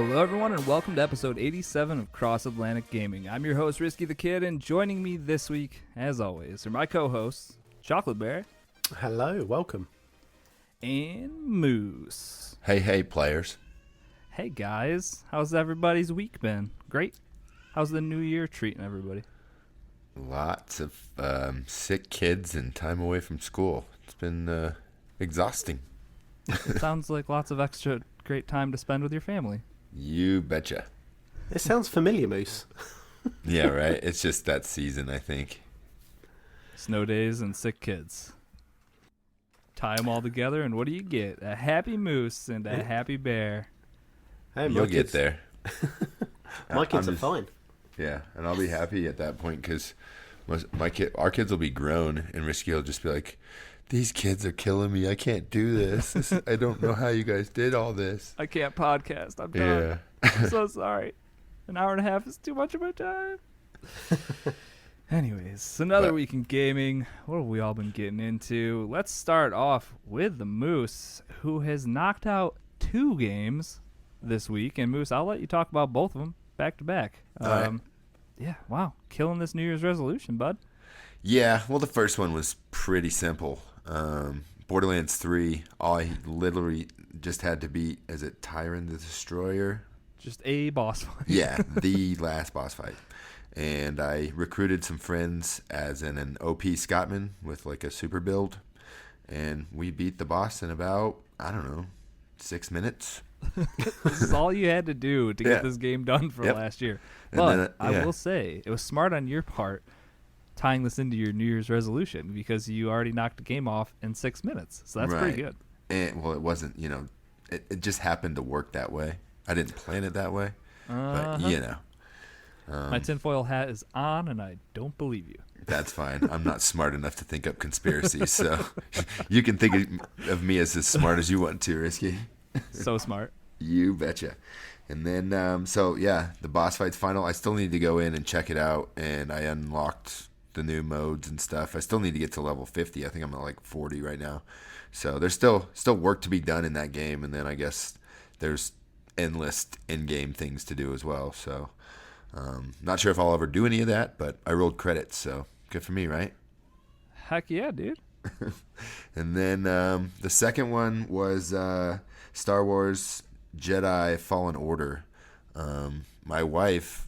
Hello everyone and welcome to episode 87 of Cross Atlantic Gaming. I'm your host Risky the Kid, and joining me this week, as always, are my co-hosts Chocolate Bear. Hello, welcome. And Moose. Hey players. Hey guys, how's everybody's week been? Great. How's the new year treating everybody? Lots of sick kids and time away from school. It's been exhausting. It sounds like lots of extra great time to spend with your family. You betcha. It sounds familiar, Moose. Yeah, right? It's just that season, I think. Snow days and sick kids. Tie them all together, and what do you get? A happy moose and a happy bear. Hey, You'll get there. My kids are fine. Yeah, and I'll be happy at that point because our kids will be grown, and Risky will just be like, "These kids are killing me. I can't do this. I don't know how you guys did all this. I can't podcast. I'm done. Yeah. I'm so sorry. An hour and a half is too much of my time." Anyways, another week in gaming. What have we all been getting into? Let's start off with the Moose, who has knocked out 2 games this week. And Moose, I'll let you talk about both of them back to back. Right. Yeah, wow. Killing this New Year's resolution, bud. Yeah, well, the first one was pretty simple. Borderlands 3, I literally just had to beat, is it Tyrant the Destroyer? Just a boss fight. Yeah, the last boss fight. And I recruited some friends as an OP Scotsman with like a super build. And we beat the boss in about, 6 minutes. This is all you had to do to get this game done for last year. But I will say, it was smart on your part tying this into your New Year's resolution because you already knocked the game off in 6 minutes. So that's pretty good. And, well, it wasn't, it just happened to work that way. I didn't plan it that way. But, my tinfoil hat is on, and I don't believe you. That's fine. I'm not smart enough to think up conspiracies, so you can think of me as smart as you want to, Risky. So smart. You betcha. And then, the boss fight's final. I still need to go in and check it out, and I unlocked the new modes and stuff. I still need to get to level 50. I think I'm at like 40 right now. So there's still work to be done in that game, and then I guess there's endless in-game things to do as well. So not sure if I'll ever do any of that, but I rolled credits, so good for me, right? Heck yeah, dude. And then the second one was Star Wars Jedi Fallen Order. My wife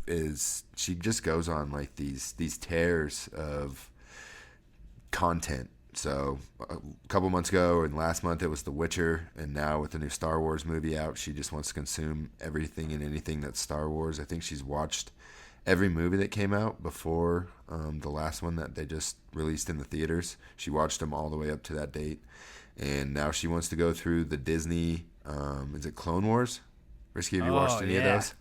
she just goes on like these tears of content. So a couple months ago and last month it was The Witcher, and now with the new Star Wars movie out, she just wants to consume everything and anything that's Star Wars. I think she's watched every movie that came out before the last one that they just released in the theaters. She watched them all the way up to that date, and now she wants to go through the Disney. Is it Clone Wars? Risky, have you watched any of those?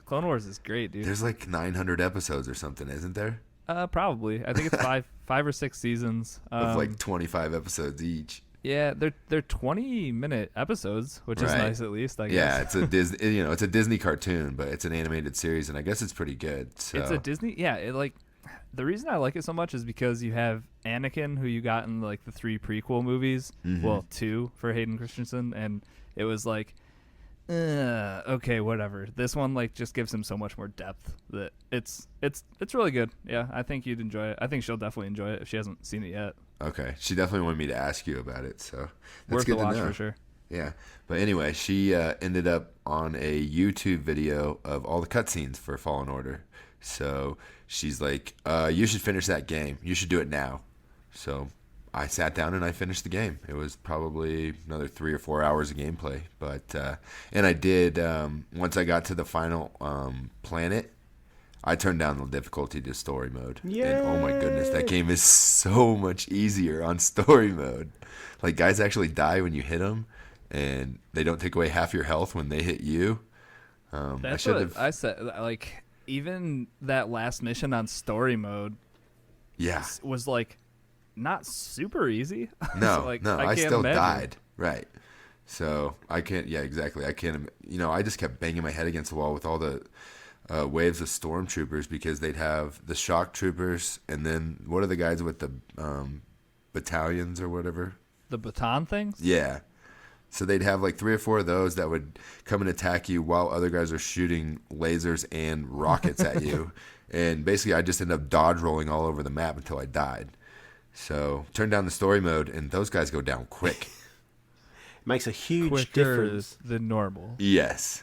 Clone Wars is great, dude. There's like 900 episodes or something, isn't there? Probably. I think it's five or 6 seasons. Of like 25 episodes each. Yeah, they're 20-minute episodes, which is nice at least, I guess. Yeah, it's a Disney, it's a Disney cartoon, but it's an animated series, and I guess it's pretty good. So. It's a Disney. Yeah, the reason I like it so much is because you have Anakin, who you got in like the 3 prequel movies. Mm-hmm. Well, 2 for Hayden Christensen, and it was like, okay, whatever. This one like just gives him so much more depth that it's really good. Yeah, I think you'd enjoy it. I think she'll definitely enjoy it if she hasn't seen it yet. Okay, she definitely wanted me to ask you about it, so that's worth good a watch to know. For sure. Yeah, but anyway, she ended up on a YouTube video of all the cutscenes for Fallen Order. So she's like, "You should finish that game. You should do it now." So I sat down and I finished the game. It was probably another 3 or 4 hours of gameplay, but and I did once I got to the final planet, I turned down the difficulty to story mode. Yay! And oh my goodness, that game is so much easier on story mode. Like, guys actually die when you hit them, and they don't take away half your health when they hit you. That's what I said. Like, even that last mission on story mode, was like not super easy. No, so, like, no, I can't still imagine. died. Right. So I can't. Yeah, exactly. I can't. I just kept banging my head against the wall with all the waves of stormtroopers, because they'd have the shock troopers, and then what are the guys with the battalions or whatever? The baton things? Yeah. So they'd have like 3 or 4 of those that would come and attack you while other guys are shooting lasers and rockets at you. And basically, I just ended up dodge rolling all over the map until I died. So turn down the story mode, and those guys go down quick. Makes a huge Quicker difference. than normal. Yes.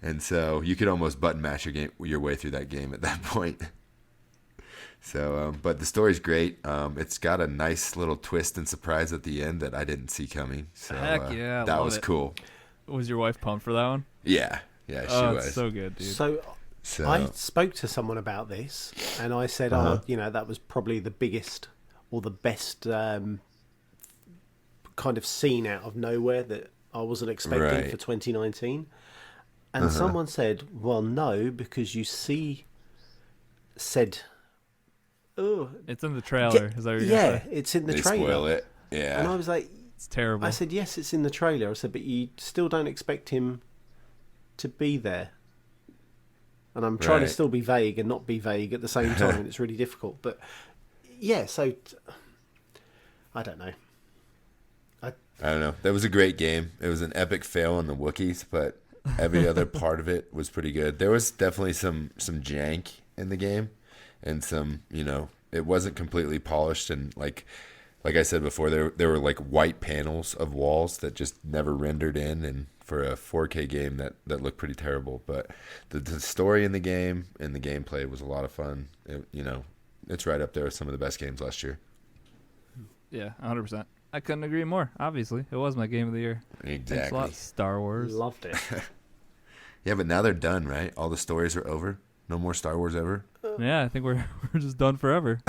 And so you could almost button mash your way through that game at that point. So, but the story's great. It's got a nice little twist and surprise at the end that I didn't see coming. So Heck yeah, that love was it. cool. Was your wife pumped for that one? Yeah, she was. It's so good, dude. So I spoke to someone about this, and I said, that was probably the biggest or the best kind of scene out of nowhere that I wasn't expecting for 2019. And someone said, well, no, because you said, oh, it's in the trailer. Is that what you're gonna say? it's in the They trailer. spoil it. Yeah. And I was like, It's terrible. I said, yes, it's in the trailer. I said, but you still don't expect him to be there. And I'm trying to Right. still be vague and not be vague at the same time. And it's really difficult. But yeah, so I don't know. I don't know. That was a great game. It was an epic fail on the Wookiees, but every other part of it was pretty good. There was definitely some jank in the game, and some, it wasn't completely polished, and like I said before, there were like white panels of walls that just never rendered in, and for a 4K game that looked pretty terrible. But the story in the game and the gameplay was a lot of fun. It's right up there with some of the best games last year. Yeah, 100%. I couldn't agree more. Obviously, it was my game of the year. Thanks a Exactly. lot, Star Wars. Loved it. Yeah, but now they're done, right? All the stories are over. No more Star Wars ever. Yeah, I think we're just done forever.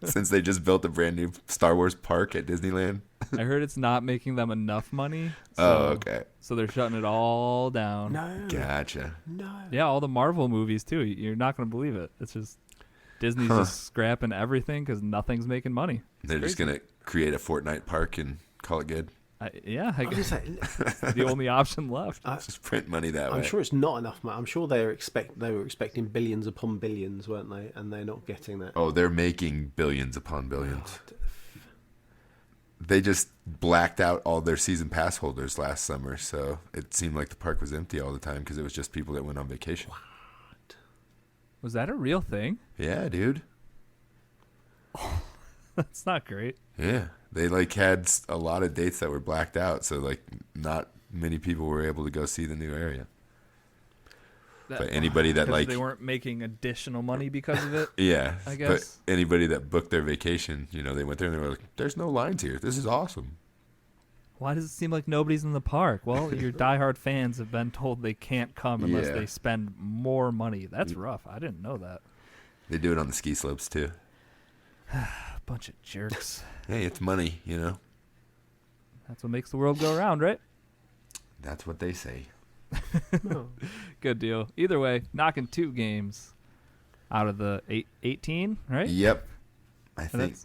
Since they just built a brand new Star Wars park at Disneyland. I heard it's not making them enough money. Oh, okay. So they're shutting it all down. No. Gotcha. No. Yeah, all the Marvel movies too. You're not going to believe it. It's just Disney's just scrapping everything because nothing's making money. They're just going to create a Fortnite park and call it good. I I was guess gonna say, the only option left. Just print money that way. I'm sure it's not enough money. I'm sure they were expecting billions upon billions, weren't they? And they're not getting that. Oh, they're making billions upon billions. They just blacked out all their season pass holders last summer, so it seemed like the park was empty all the time because it was just people that went on vacation. Was that a real thing? Yeah, dude. That's not great. Yeah, they had a lot of dates that were blacked out, so not many people were able to go see the new area. But anybody that they weren't making additional money because of it. yeah, I guess. But anybody that booked their vacation, they went there and they were like, "There's no lines here. This is awesome." Why does it seem like nobody's in the park? Well, your diehard fans have been told they can't come unless they spend more money. That's rough. I didn't know that. They do it on the ski slopes too. Bunch of jerks. Hey, it's money, That's what makes the world go around, right? That's what they say. Good deal. Either way, knocking 2 games out of the 18, right? Yep. I think,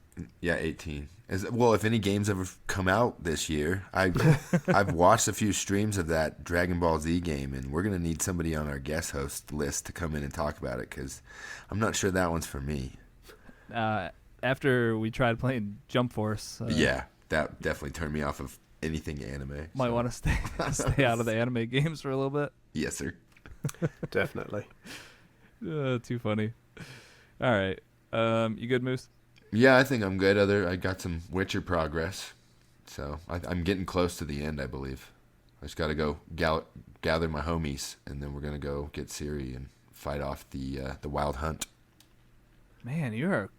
that's- 18. If any games ever come out this year, I've watched a few streams of that Dragon Ball Z game, and we're going to need somebody on our guest host list to come in and talk about it, because I'm not sure that one's for me. After we tried playing Jump Force. Yeah, that definitely turned me off of anything anime. Might want to stay out of the anime games for a little bit. Yes, sir. Definitely. Too funny. All right. You good, Moose? Yeah, I think I'm good. I got some Witcher progress, so I'm getting close to the end, I believe. I just got to go gather my homies, and then we're gonna go get Ciri and fight off the Wild Hunt. Man, you are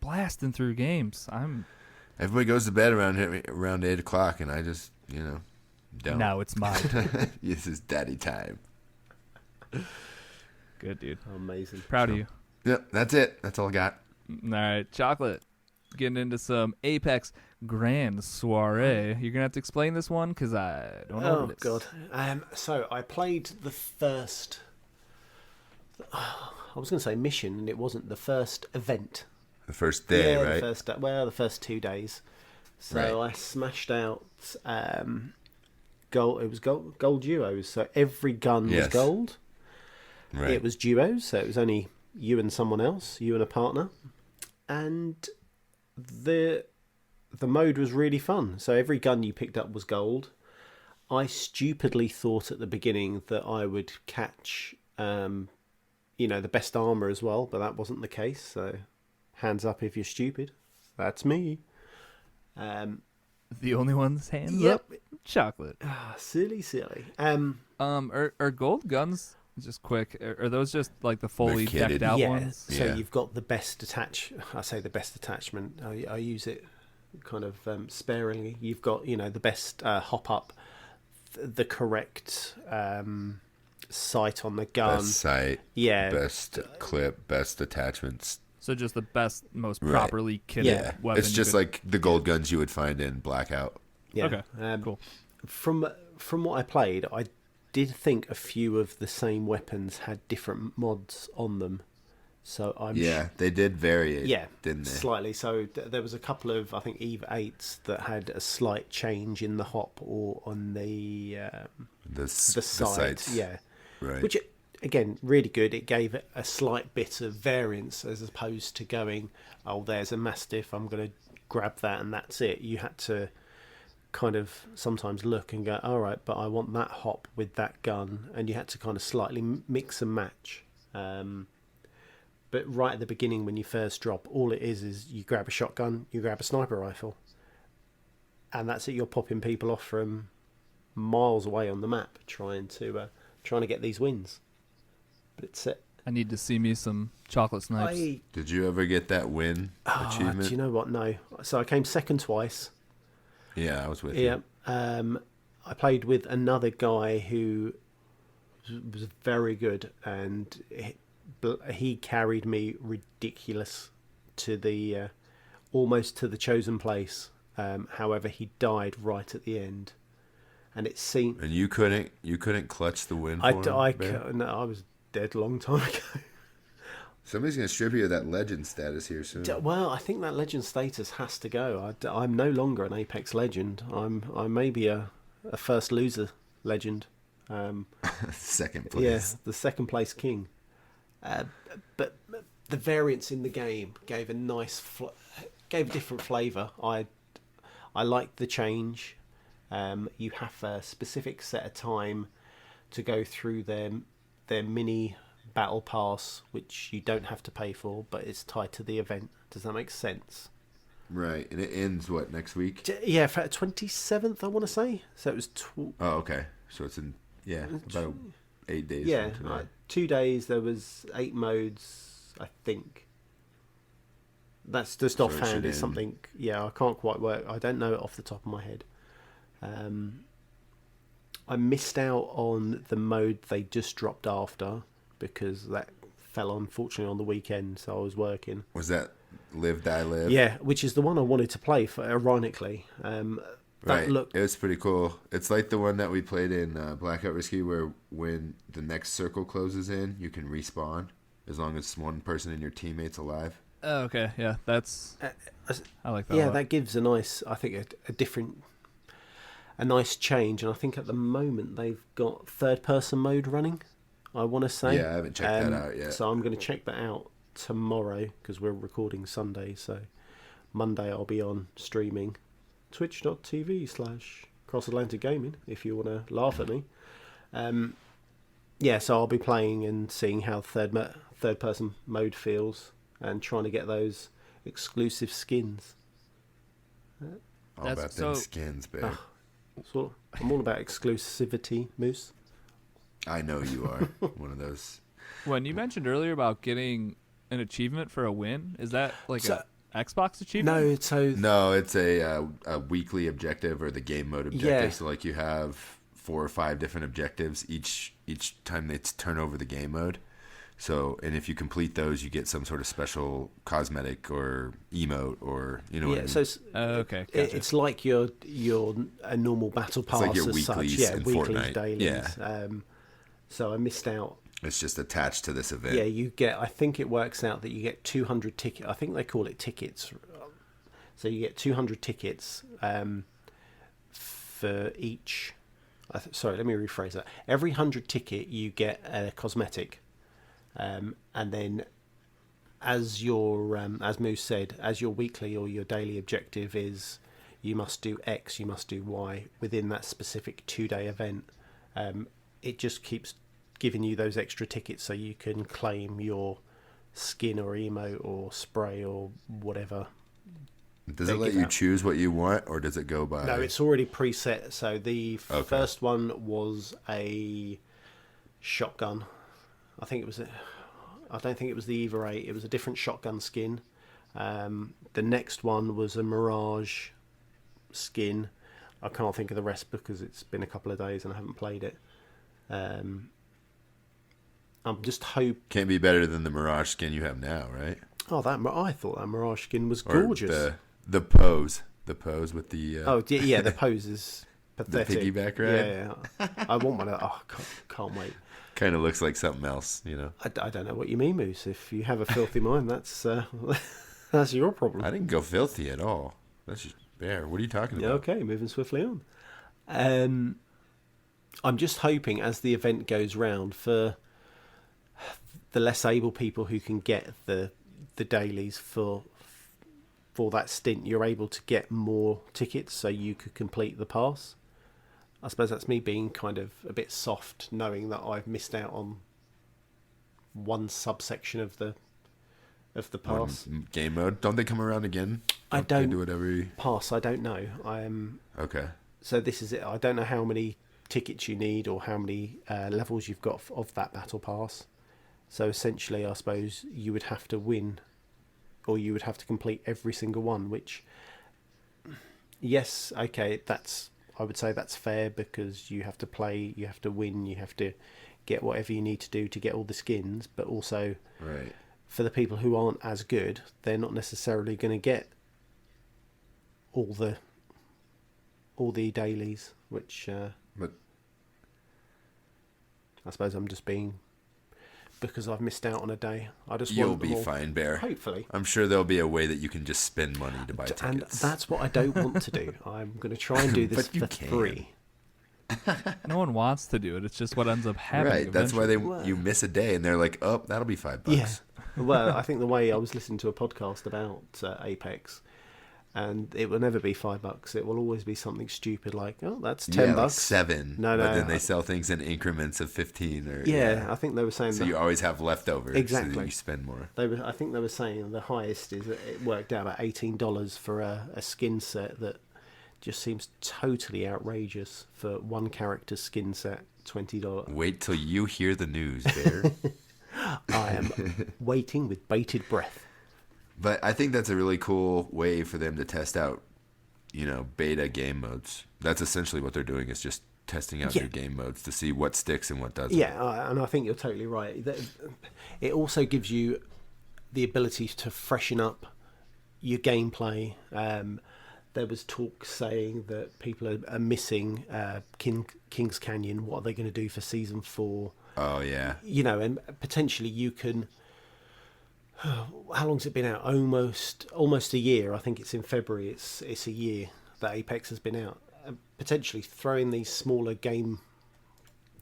blasting through games. Everybody goes to bed around 8:00, and I just don't. Now it's mine. This is daddy time. Good, dude. Amazing. Proud of you. Yep, that's it. That's all I got. All right, Chocolate. Getting into some Apex Grand Soiree. You're gonna have to explain this one because I don't know. Oh God. So I played the first. I was going to say mission, and it wasn't the first event. The first day, right? The first 2 days. So Right. I smashed out gold. It was gold duos. So every gun was Yes. gold. Right. It was duos, so it was only you and someone else, you and a partner, and the mode was really fun. So every gun you picked up was gold. I stupidly thought at the beginning that I would catch, the best armor as well, but that wasn't the case. So, hands up if you're stupid. That's me. The only one's hands Yep. up. Chocolate. Silly. Are gold guns just quick? Are those just like the fully They're kitted. decked out Yeah. ones? So Yeah. you've got the best I say the best attachment. I use it kind of sparingly. You've got the best hop up, the correct sight on the gun. Best sight, Yeah. best clip, best attachments. So just the best, most Right. properly kitted Yeah. weapon. It's just like the gold guns you would find in Blackout. Yeah. Okay, cool. From what I played, I did think a few of the same weapons had different mods on them. So I'm They did vary it, yeah, didn't they? slightly. So there was a couple of, I think, Eve 8s that had a slight change in the hop or on the sight. sights. Yeah, Right. which again, really good. It gave it a slight bit of variance as opposed to going, oh, there's a Mastiff, I'm going to grab that and that's it. You had to kind of sometimes look and go, all right, but I want that hop with that gun, and you had to kind of slightly mix and match. But right at the beginning, when you first drop, all it is you grab a shotgun, you grab a sniper rifle, and that's it. You're popping people off from miles away on the map, trying to get these wins. But it's I need to see me some chocolate snipes. Did you ever get that win achievement? Do you know what? No. So I came second twice. Yeah, I was with Yeah. you. I played with another guy who was very good, and he carried me ridiculous to the almost to the chosen place. However, he died right at the end, and it seemed. And you couldn't clutch the win. For him, No, I was dead a long time ago. Somebody's gonna strip you of that legend status here soon. Well, I think that legend status has to go. I'm no longer an Apex legend. I may be a first loser legend. Second place. Yeah, the second place king. But the variance in the game gave a nice, gave a different flavour. I liked the change. You have a specific set of time to go through their mini battle pass, which you don't have to pay for, but it's tied to the event. Does that make sense? Right, and it ends what, next week? Yeah, for 27th, I want to say. So it was. Oh, okay. So it's in about 8 days. Yeah, from today. 2 days. There was 8 modes, I think. That's just So it offhand. should It's end. something. Yeah, I can't quite work. I don't know it off the top of my head. I missed out on the mode they just dropped after because that fell unfortunately on the weekend, so I was working. Was that Live Die Live? Yeah, which is the one I wanted to play for. Ironically, Right. It was pretty cool. It's like the one that we played in Blackout Risky, where when the next circle closes in, you can respawn as long as one person in your teammate's alive. Oh, okay, yeah, that's. I like that. yeah, a lot. that gives a nice, I think, a nice change. And I think at the moment they've got third-person mode running, I want to say. Yeah, I haven't checked that out yet. So I'm going to check that out tomorrow because we're recording Sunday. So Monday I'll be on streaming twitch.tv/Cross-Atlantic Gaming if you want to laugh at me. Yeah, so I'll be playing and seeing how third-person mode feels and trying to get those exclusive skins. All about them skins, babe. So I'm all about exclusivity, Moose. I know you are one of those. When you mentioned earlier about getting an achievement for a win, is that like a Xbox achievement? No, so No, it's a weekly objective or the game mode objective. Yeah. So like you have 4 or 5 different objectives each time they turn over the game mode. So, and if you complete those, you get some sort of special cosmetic or emote or what I mean? so it's, Okay, gotcha. it's like your a normal battle pass like your as such. weeklies Yeah, in weeklies, Fortnite. dailies. Yeah. So I missed out. It's just attached to this event. Yeah, you get. I think it works out that you get 200 tickets. I think they call it tickets. So you get 200 tickets for each. Sorry, let me rephrase that. Every 100 ticket, you get a cosmetic, and then as your as Moose said, as your weekly or your daily objective is, you must do X, you must do Y within that specific 2-day event. It just keeps giving you those extra tickets so you can claim your skin or emote or spray or whatever. Does it let you choose what you want, or does it go by? No, it's already preset. So the first one was a shotgun. I don't think it was the Eva 8. It was a different shotgun skin. The next one was a Mirage skin. I can't think of the rest because it's been a couple of days and I haven't played it. I'm just Can't be better than the Mirage skin you have now, right? Oh, I thought that Mirage skin was gorgeous. Or the pose with the. The pose is pathetic. The piggyback ride. Yeah. I want one. Can't wait. Kind of looks like something else, I don't know what you mean, Moose. If you have a filthy mind, that's that's your problem. I didn't go filthy at all. That's just Bear. What are you talking about? Okay, moving swiftly on. I'm just hoping as the event goes round for the less able people who can get the dailies for that stint, you're able to get more tickets so you could complete the pass. I suppose that's me being kind of a bit soft, knowing that I've missed out on one subsection of the pass. One game mode. Don't they come around again? I don't do it every pass. I don't know. Okay. So this is it. I don't know how many tickets you need or how many levels you've got of that battle pass. So essentially, I suppose you would have to win, or you would have to complete every single one. Which, yes, okay, I would say that's fair because you have to play, you have to win, you have to get whatever you need to do to get all the skins. But also, right, for the people who aren't as good, they're not necessarily going to get all the dailies. Which, but I suppose I'm just being, because I've missed out on a day. You'll be fine, Bear. Hopefully. I'm sure there'll be a way that you can just spend money to buy tickets. And that's what I don't want to do. I'm going to try and do this for free. No one wants to do it. It's just what ends up happening. Right. That's why you miss a day and they're like, oh, that'll be $5. Yeah. Well, I think the way I was listening to a podcast about Apex, and it will never be $5. It will always be something stupid like, oh, that's $10. Like $7. No. But then they sell things in increments of 15. Or I think they were saying so you always have leftovers. Exactly. So that you spend more. I think they were saying the highest is that it worked out about $18 for a skin set that just seems totally outrageous for one character skin set. $20. Wait till you hear the news, Bear. I am waiting with bated breath. But I think that's a really cool way for them to test out, beta game modes. That's essentially what they're doing, is just testing out new game modes to see what sticks and what doesn't. Yeah, and I think you're totally right. It also gives you the ability to freshen up your gameplay. There was talk saying that people are missing King's Canyon. What are they going to do for Season 4? Oh, yeah. And potentially you can... How long's it been out? Almost a year. I think it's in February. It's a year that Apex has been out. Potentially throwing these smaller game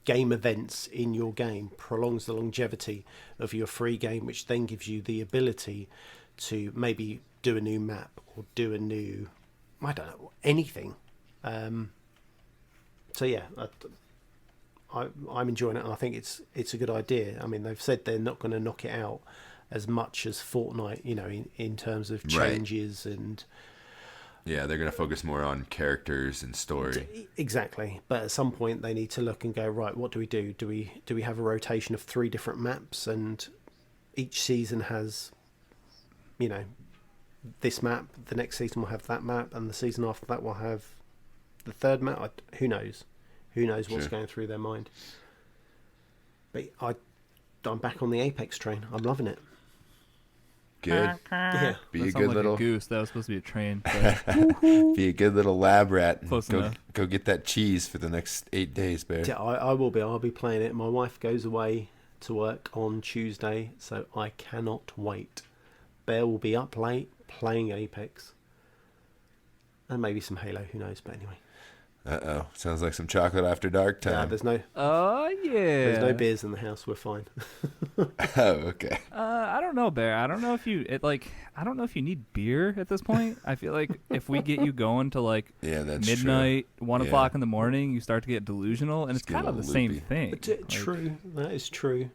events in your game prolongs the longevity of your free game, which then gives you the ability to maybe do a new map or do a new, I don't know, anything. So yeah, I'm enjoying it, and I think it's a good idea. I mean, they've said they're not going to knock it out as much as Fortnite, in terms of changes and... Yeah, they're going to focus more on characters and story. Exactly. But at some point they need to look and go, right, what do we do? Do we have a rotation of 3 different maps, and each season has, this map, the next season will have that map, and the season after that will have the third map? Who knows? Who knows what's going through their mind? But I'm back on the Apex train. I'm loving it. Good. Yeah. Be that a good like little a goose. That was supposed to be a train. But... Be a good little lab rat. And go get that cheese for the next 8 days, Bear. Yeah, I will be. I'll be playing it. My wife goes away to work on Tuesday, so I cannot wait. Bear will be up late playing Apex, and maybe some Halo. Who knows? But anyway. Uh-oh. Sounds like some chocolate after dark Yeah, time. there's no There's no beers in the house. We're fine. Oh, okay. I don't know, Bear. I don't know if I don't know if you need beer at this point. I feel like if we get you going to like Yeah, that's midnight, true. 1 Yeah. o'clock in the morning, you start to get delusional, and Just it's get kind a of the little same loopy. thing. Like, True. That is true.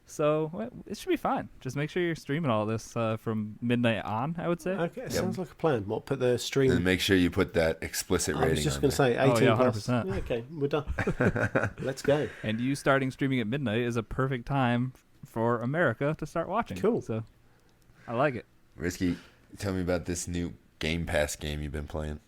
So it should be fine. Just make sure you're streaming all this from midnight on, I would say. Okay, sounds like a plan. What, put the stream... And make sure you put that explicit I rating was just on going to there. say 18 yeah, plus. 100%. Yeah, okay, we're done. Let's go. And you starting streaming at midnight is a perfect time for America to start watching. Cool. So I like it. Risky, tell me about this new Game Pass game you've been playing.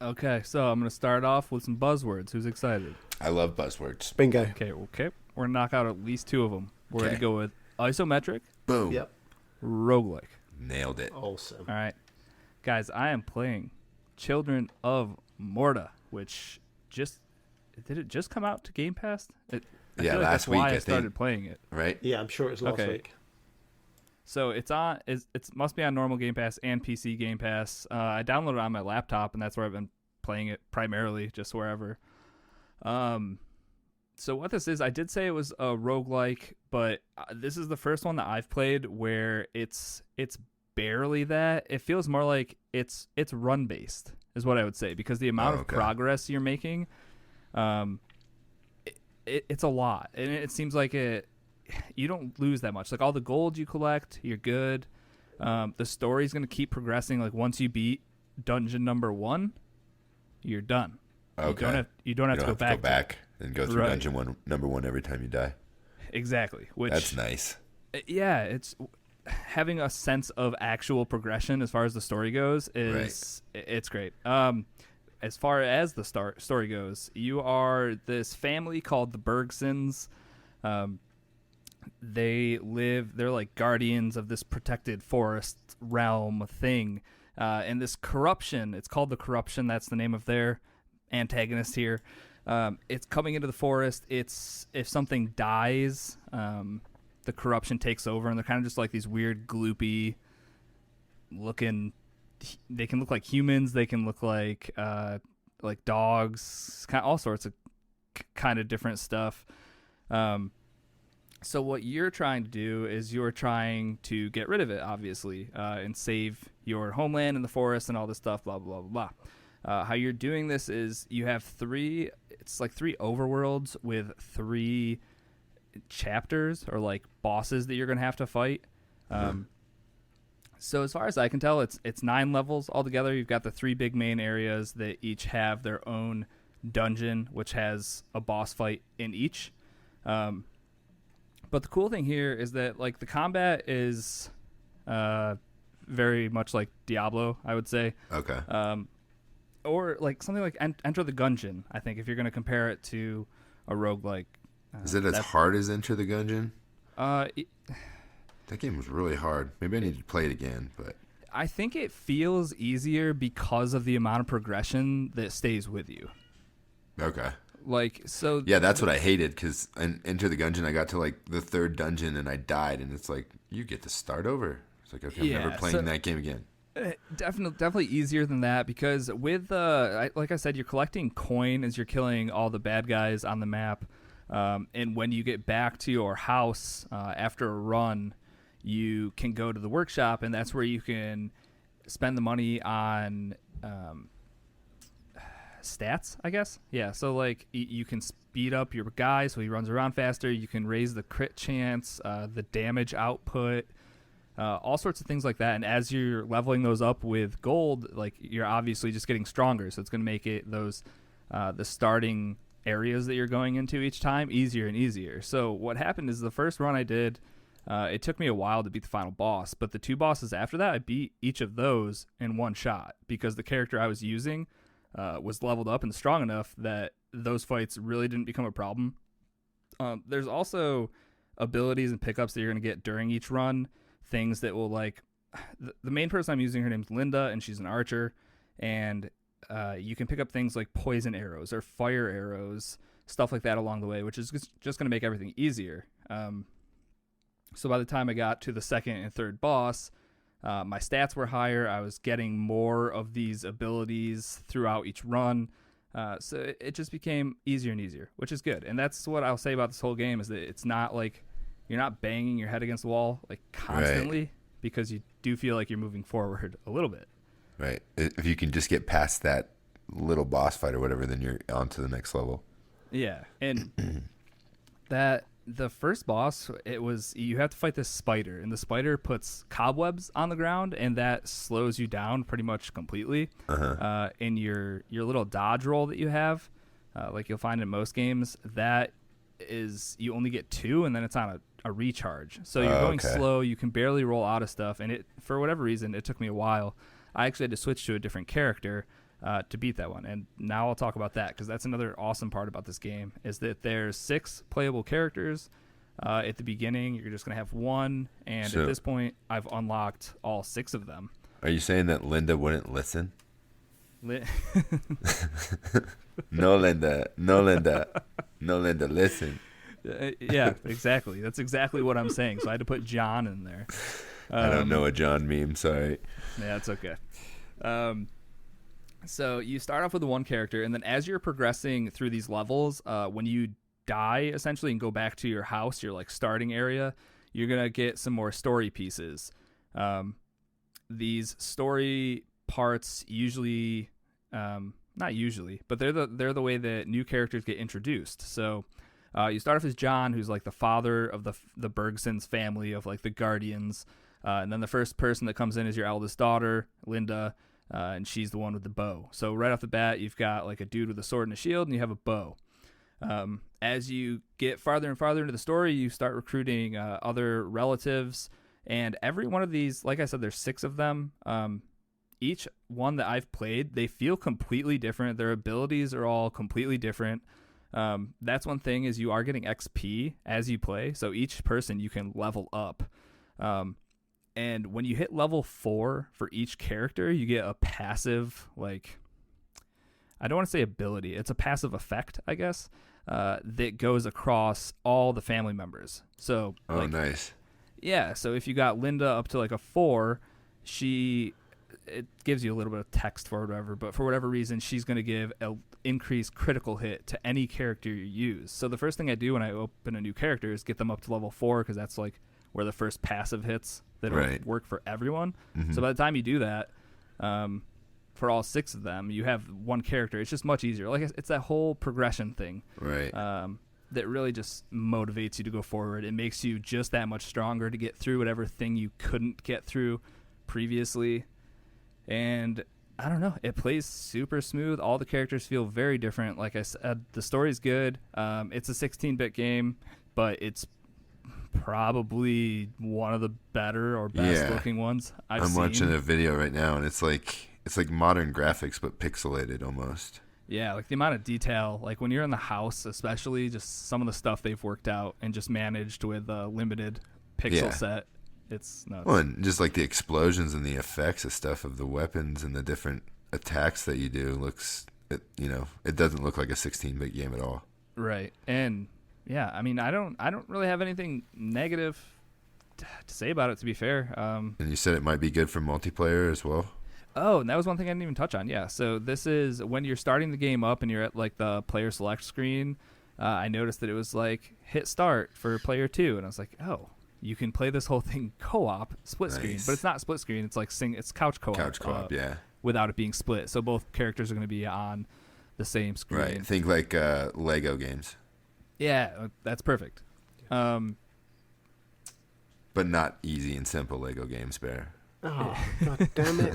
Okay, so I'm going to start off with some buzzwords. Who's excited? I love buzzwords. Bingo. Okay. We're going to knock out at least 2 of them. We're going Okay. to go with isometric, Boom. Yep. roguelike. Nailed it. Awesome. All right. Guys, I am playing Children of Morta, which did it just come out to Game Pass? I Yeah, feel like last that's week, why I I started think. playing it. Right? Yeah, I'm sure it was last Okay. week. So it must be on normal Game Pass and PC Game Pass. I downloaded it on my laptop, and that's where I've been playing it primarily, just wherever. So what this is, I did say it was a roguelike, but this is the first one that I've played where it's barely that. It feels more like it's run based, is what I would say, because the amount of progress you're making, it's a lot, and it seems like you don't lose that much. Like all the gold you collect, you're good. The story's gonna keep progressing. Like once you beat dungeon number 1, you're done. Okay. You don't have to go back and go through Right. dungeon number 1 every time you die. Exactly. Which That's nice. yeah, it's having a sense of actual progression as far as the story goes it's great. As far as the story goes, you are this family called the Bergsons. They're like guardians of this protected forest realm thing, and this corruption, it's called the Corruption, that's the name of their antagonist here. It's coming into the forest. If something dies, the Corruption takes over, and they're kind of just like these weird gloopy looking. They can look like humans. They can look like dogs. All sorts of kind of different stuff. So what you're trying to do is you're trying to get rid of it, obviously, and save your homeland in the forest and all this stuff. Blah blah blah blah. How you're doing this is you have 3 overworlds with 3 chapters or like bosses that you're going to have to fight. So as far as I can tell, it's 9 levels altogether. You've got the 3 big main areas that each have their own dungeon, which has a boss fight in each. But the cool thing here is that like the combat is very much like Diablo, I would say. Okay. Or like something like Enter the Gungeon, I think, if you're going to compare it to a roguelike. Is it as hard as Enter the Gungeon? That game was really hard. Maybe I need to play it again, but I think it feels easier because of the amount of progression that stays with you. okay. Like, so... Yeah, that's what I hated, because in Enter the Gungeon, I got to like the 3rd dungeon and I died, and it's like, you get to start over. It's like, okay, I'm never playing that game again. Definitely easier than that, because with like I said, you're collecting coin as you're killing all the bad guys on the map, and when you get back to your house after a run, you can go to the workshop, and that's where you can spend the money on stats, I guess. Yeah, so like you can speed up your guy so he runs around faster. You can raise the crit chance, the damage output. All sorts of things like that, and as you're leveling those up with gold, like you're obviously just getting stronger, so it's going to make it those the starting areas that you're going into each time easier and easier. So what happened is the first run I did, it took me a while to beat the final boss, but the 2 bosses after that, I beat each of those in one shot because the character I was using was leveled up and strong enough that those fights really didn't become a problem. There's also abilities and pickups that you're going to get during each run. Things that will like the main person I'm using, her name's Linda, and she's an archer, and you can pick up things like poison arrows or fire arrows, stuff like that along the way, which is just going to make everything easier. So by the time I got to the 2nd and 3rd boss, my stats were higher. I was getting more of these abilities throughout each run. So it just became easier and easier, which is good. And that's what I'll say about this whole game is that it's not like you're not banging your head against the wall like constantly because you do feel like you're moving forward a little bit. Right. If you can just get past that little boss fight or whatever, then you're on to the next level. Yeah. And the first boss, it was you have to fight this spider, and the spider puts cobwebs on the ground, and that slows you down pretty much completely. In your little dodge roll that you have, like you'll find in most games, that is you only get 2, and then it's on a recharge. So you're going slow. You can barely roll out of stuff, and it for whatever reason it took me a while. I actually had to switch to a different character to beat that one, and now I'll talk about that because that's another awesome part about this game is that there's 6 playable characters. At the beginning, you're just gonna have 1, and at this point, I've unlocked all 6 of them. Are you saying that Linda wouldn't listen? Li- No, Linda, listen. Yeah, exactly. That's exactly what I'm saying. So I had to put John in there. I don't know a John meme. Sorry. Yeah, it's okay. So you start off with the one character, and then as you're progressing through these levels, when you die essentially and go back to your house, your like starting area, you're gonna get some more story pieces. These story parts usually, not usually, but they're the way that new characters get introduced. So you start off as John, who's like the father of the Bergsons family of like the Guardians, and then the first person that comes in is your eldest daughter, Linda. And she's the one with the bow. So right off the bat, you've got like a dude with a sword and a shield, and you have a bow. As you get farther and farther into the story, you start recruiting other relatives. And every one of these, like I said, there's 6 of them. Each one that I've played, they feel completely different. Their abilities are all completely different. That's one thing is you are getting XP as you play. So each person you can level up. And when you hit level 4 for each character, you get a passive, like, I don't want to say ability. It's a passive effect, I guess, that goes across all the family members. So, nice. Yeah, so if you got Linda up to like a 4, it gives you a little bit of text for whatever, but for whatever reason, she's going to give an increased critical hit to any character you use. So the first thing I do when I open a new character is get them up to level 4 because that's like where the first passive hits that'll work for everyone. Mm-hmm. So by the time you do that, for all 6 of them, you have one character. It's just much easier. Like it's that whole progression thing, right? That really just motivates you to go forward. It makes you just that much stronger to get through whatever thing you couldn't get through previously. And I don't know, it plays super smooth. All the characters feel very different. Like I said, the story's good. It's a 16-bit game, but it's probably one of the better or best looking ones I've seen. I'm watching a video right now, and it's like modern graphics but pixelated almost. Yeah, like the amount of detail, like when you're in the house, especially just some of the stuff they've worked out and just managed with a limited pixel set. It's nuts. Well, and just like the explosions and the effects of stuff of the weapons and the different attacks that you do it doesn't look like a 16-bit game at all. Right. And yeah, I mean, I don't really have anything negative to say about it, to be fair. And you said it might be good for multiplayer as well. Oh, and that was one thing I didn't even touch on. Yeah, so this is when you're starting the game up and you're at like the player select screen. I noticed that it was like hit start for player 2, and I was like, oh, you can play this whole thing co-op, split screen, but it's not split screen. It's like it's couch co-op. Couch co-op, without it being split. So both characters are going to be on the same screen. Right. Think like Lego games. Yeah, that's perfect. But not easy and simple Lego games, Bear. Oh, God damn it.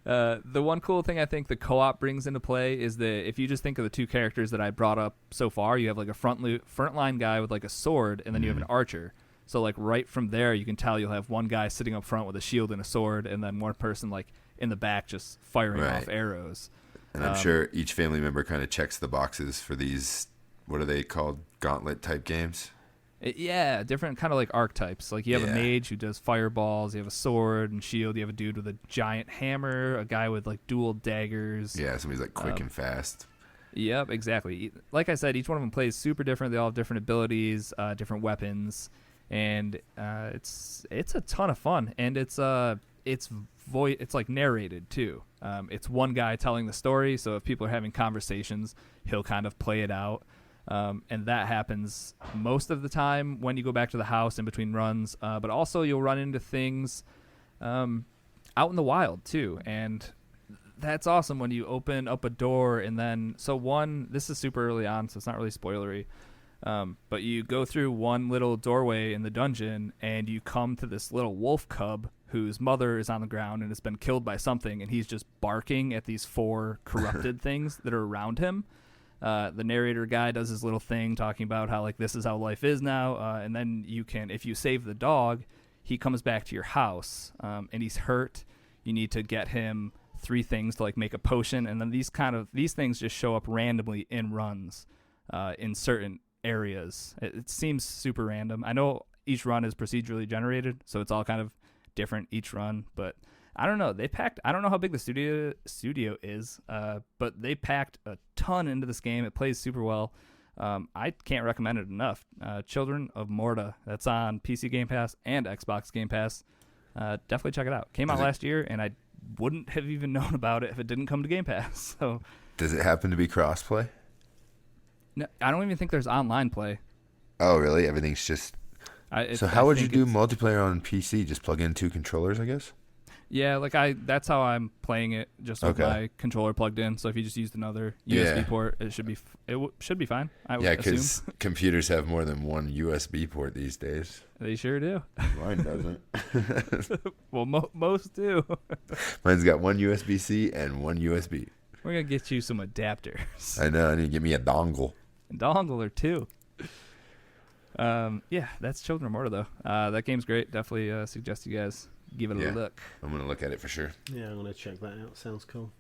The one cool thing I think the co-op brings into play is that if you just think of the 2 characters that I brought up so far, you have like a frontline guy with like a sword, and then you have an archer. So like right from there, you can tell you'll have one guy sitting up front with a shield and a sword, and then one person like in the back just firing off arrows. And I'm sure each family member kind of checks the boxes for these, what are they called, gauntlet type games? Different kind of like archetypes. Like you have a mage who does fireballs, you have a sword and shield, you have a dude with a giant hammer, a guy with like dual daggers. Yeah, somebody's like quick and fast. Yep, exactly. Like I said, each one of them plays super different. They all have different abilities, different weapons, and it's a ton of fun. And it's like narrated too. It's one guy telling the story, so if people are having conversations, he'll kind of play it out. And that happens most of the time when you go back to the house in between runs. But also you'll run into things out in the wild too. And that's awesome when you open up a door and then... So this is super early on, so it's not really spoilery. But you go through one little doorway in the dungeon and you come to this little wolf cub whose mother is on the ground and has been killed by something, and he's just barking at these 4 corrupted things that are around him. The narrator guy does his little thing talking about how like this is how life is now, and then you can, if you save the dog, he comes back to your house, and he's hurt. You need to get him 3 things to like make a potion, and then these things just show up randomly in runs in certain areas. It seems super random. I know each run is procedurally generated, so it's all kind of different each run, but I don't know. I don't know how big the studio is, but they packed a ton into this game. It plays super well. I can't recommend it enough. Children of Morta. That's on PC Game Pass and Xbox Game Pass. Definitely check it out. Came out last year, and I wouldn't have even known about it if it didn't come to Game Pass. So, does it happen to be crossplay? No, I don't even think there's online play. Oh, really? Everything's just... So how would you do multiplayer on PC? Just plug in 2 controllers, I guess? Yeah, that's how I'm playing it, just with my controller plugged in. So if you just used another USB port, it should be fine. Yeah, because computers have more than one USB port these days. They sure do. Mine doesn't. Well, most do. Mine's got one USB-C and one USB. We're gonna get you some adapters. I know. I need to get me a dongle. A dongle or 2. Yeah, that's Children of Morta though. That game's great. Definitely suggest you guys give it a look. I'm gonna look at it for sure. Yeah, I'm gonna check that out. Sounds cool.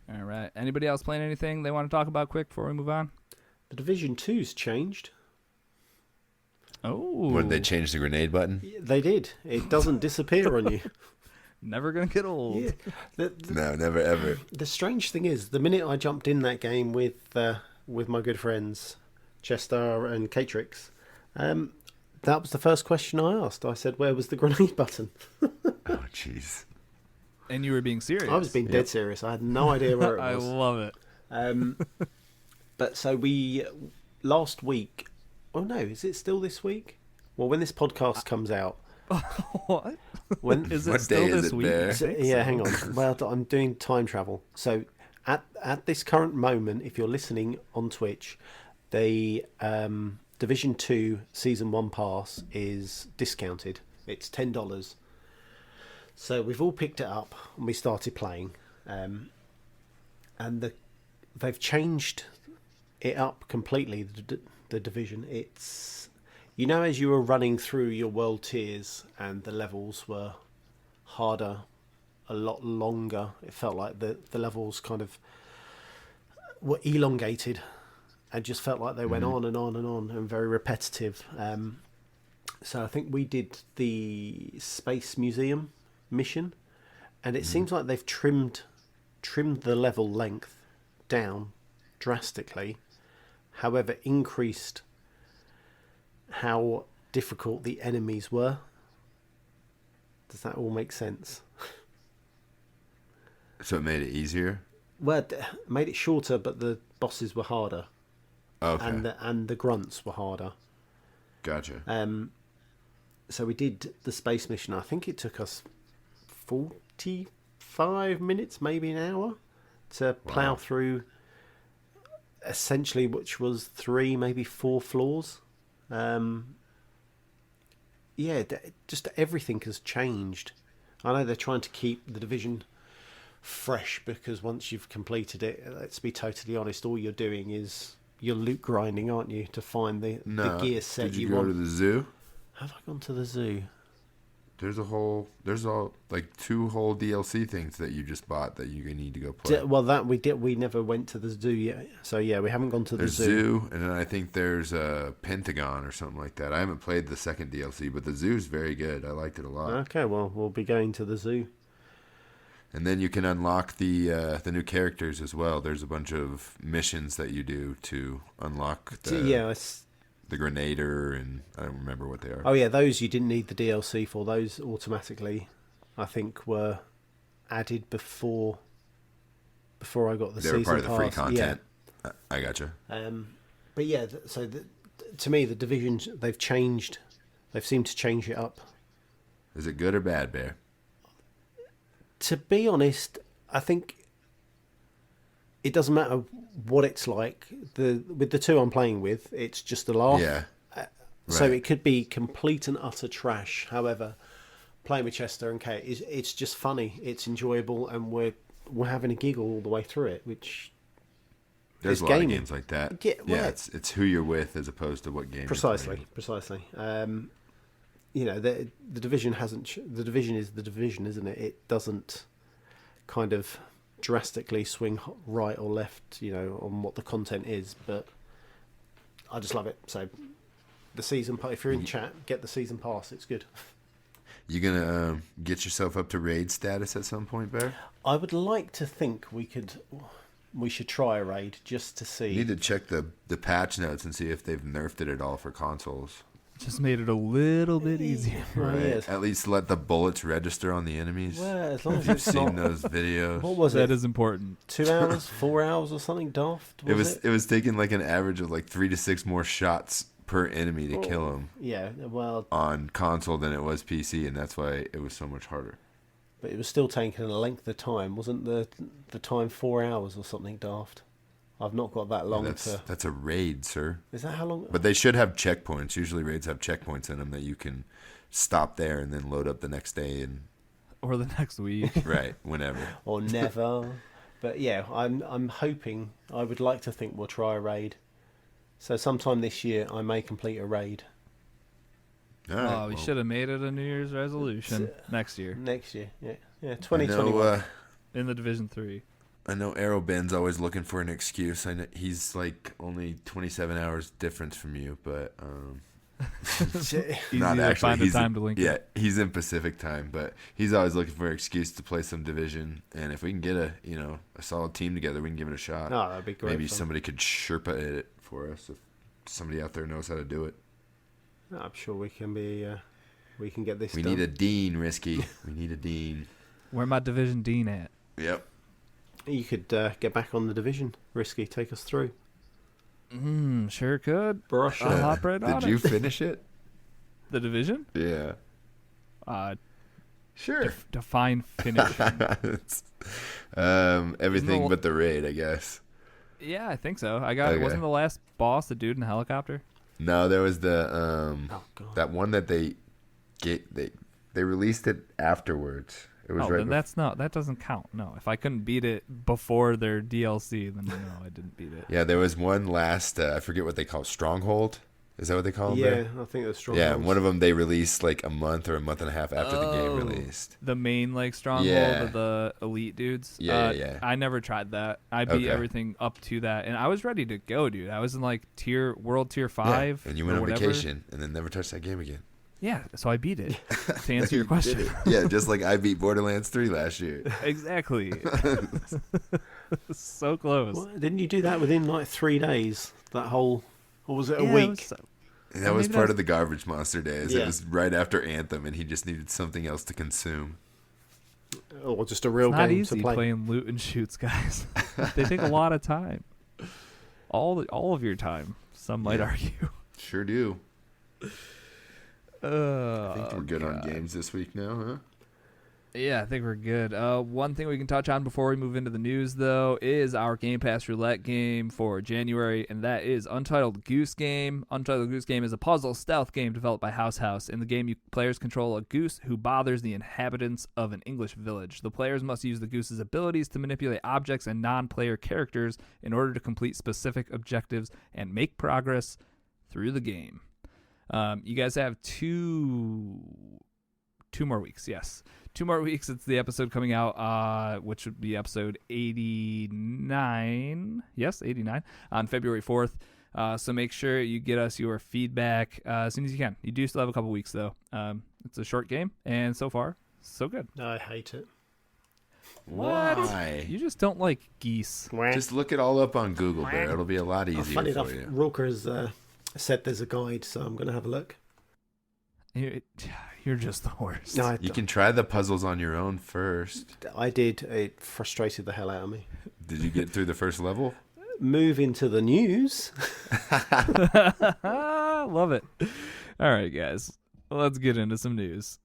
All right. Anybody else playing anything they want to talk about quick before we move on? The Division 2's changed. Oh. When they changed the grenade button? Yeah, they did. It doesn't disappear on you. Never gonna get old. Yeah. No, never ever. The strange thing is, the minute I jumped in that game with my good friends Chester and Catrix, that was the first question I asked. I said, "Where was the grenade button?" Oh, jeez. And you were being serious. I was being dead serious. I had no idea where it was. I love it. But so we last week. Oh no, is it still this week? Well, when this podcast comes out. What? When is it what still day is this it week? there? So, yeah, hang on. Well, I'm doing time travel. So at this current moment, if you're listening on Twitch, the Division 2 Season 1 pass is discounted. It's $10. So we've all picked it up and we started playing. And they've changed it up completely, the Division. It's... You know, as you were running through your world tiers and the levels were harder, a lot longer, it felt like the levels kind of were elongated and just felt like they went on and on and on and very repetitive. So I think we did the Space Museum mission, and it seems like they've trimmed the level length down drastically, however increased how difficult the enemies were. Does that all make sense? So it made it easier? Well, it made it shorter, but the bosses were harder. Okay. And the grunts were harder. Gotcha. So we did the space mission. I think it took us 45 minutes, maybe an hour, to plow through essentially, which was 3, maybe 4 floors. Just everything has changed. I know they're trying to keep the Division fresh because once you've completed it, let's be totally honest, all you're doing is you're loot grinding, aren't you, to find the gear set did you want. go to the zoo? Have I gone to the zoo? There's all like 2 whole DLC things that you just bought that you need to go play. Well, that we did. We never went to the zoo yet. So yeah, we haven't gone to the zoo. There's zoo, and then I think there's a Pentagon or something like that. I haven't played the second DLC, but the zoo's very good. I liked it a lot. Okay, well, we'll be going to the zoo. And then you can unlock the new characters as well. There's a bunch of missions that you do to unlock the Grenader, and I don't remember what they are. Oh yeah, those you didn't need the DLC for. Those automatically, I think, were added before I got the They season were part of the free pass. content. I gotcha. But yeah, to me, the divisions, they've changed. They've seemed to change it up. Is it good or bad, Bear? To be honest, I think it doesn't matter what it's like. With the two I'm playing with, it's just a laugh. Yeah. So Right. it could be complete and utter trash. However, playing with Chester and Kate, it's just funny. It's enjoyable, and we're having a giggle all the way through it, which There's is a lot gaming. of games like that. Yeah, Yeah, well, it's who you're with as opposed to what game. Precisely. You know, the division hasn't. The division is the division, isn't it? It doesn't kind of drastically swing right or left, you know, on what the content is. But I just love it. So the season pass. If you're in chat, get the season pass. It's good. You gonna get yourself up to raid status at some point, Bear? I would like to think we should try a raid just to see. You need to check the patch notes and see if they've nerfed it at all for consoles. Just made it a little bit easier. Well, Right. yes. At least let the bullets register on the enemies. Well, as long as You've it's seen not. those videos. What was That it? is important. 2 hours, 4 hours, or something daft? It was taking like an average of like 3 to 6 more shots per enemy to kill Oh. them Yeah, well, on console than it was PC, and that's why it was so much harder. but it was still taking a length of time. Wasn't the time 4 hours or something daft? I've not got that long to. That's a raid, sir. Is that how long? But they should have checkpoints. Usually raids have checkpoints in them that you can stop there and then load up the next day and Or the next week. right whenever. Or never. But yeah, I'm hoping. I would like to think we'll try a raid. So sometime this year, I may complete a raid. All right, Oh, we well, should have made it a New Year's resolution next year Next year, yeah, I 2021. know, in the Division 3. I know Arrow Ben's always looking for an excuse. I know he's like only 27 hours difference from you, but Easy not to actually. find the He's time to link yeah, it. he's in Pacific time, but he's always looking for an excuse to play some division. And if we can get a solid team together, we can give it a shot. Oh, that'd be great. Maybe fun. somebody could Sherpa it for us if somebody out there knows how to do it. No, I'm sure we can be. We can get this. We done. need a dean, Risky. We need a dean. Where my Division Dean at? Yep. You could get back on the division. Risky, take us through. Sure could. Brush I'll up. hop right on Did you it. finish it? The Division? Yeah. Sure. Define finish. Everything No. but the raid, I guess. Yeah, I think so. I got. Okay. Wasn't the last boss the dude in the helicopter? No, there was the Oh god. that one that they released it afterwards. It was Oh, right. then that's not. That doesn't count. No, if I couldn't beat it before their DLC, then no, I didn't beat it. Yeah, there was one last. I forget what they call it, Stronghold. Is that what they call it? Yeah, I think that's strong. Yeah, one of them they released like a month or a month and a half after the game Oh. released. The main like stronghold Yeah. of the elite dudes. Yeah. I never tried that. I beat Okay. everything up to that, and I was ready to go, dude. I was in like world tier Yeah, 5, and you went or on whatever. vacation and then never touched that game again. Yeah, so I beat it. To answer your You question, did it. Yeah, just like I beat Borderlands 3 last year. exactly. So close. Well, didn't you do that within like 3 days? That whole, or was it a Yeah, week? was- And that Or was maybe part that's- of the garbage monster days. Yeah. It was right after Anthem, and he just needed something else to consume. Or just a real It's not game easy to play? playing loot and shoots, guys. They take a lot of time. All of your time. Some might Yeah. argue. Sure do. I think we're good on God. games this week now, huh? Yeah, I think we're good. One thing we can touch on before we move into the news, though, is our Game Pass Roulette game for January, and that is Untitled Goose Game. Untitled Goose Game is a puzzle stealth game developed by House House. In the game, players control a goose who bothers the inhabitants of an English village. The players must use the goose's abilities to manipulate objects and non-player characters in order to complete specific objectives and make progress through the game. You guys have two more weeks, yes. 2 more weeks. It's the episode coming out, which would be episode 89. Yes, 89 on February 4th. So make sure you get us your feedback as soon as you can. You do still have a couple weeks, though. It's a short game, and so far, so good. I hate it. Why? You just don't like geese. Just look it all up on Google, Bear. It'll be a lot easier Funny for enough, you. Rulker has said there's a guide, so I'm going to have a look. You're just the worst. No, You can try the puzzles on your own first. I did. It frustrated the hell out of me. Did you get through the first level? Move into the news. Love it. All right, guys. Let's get into some news.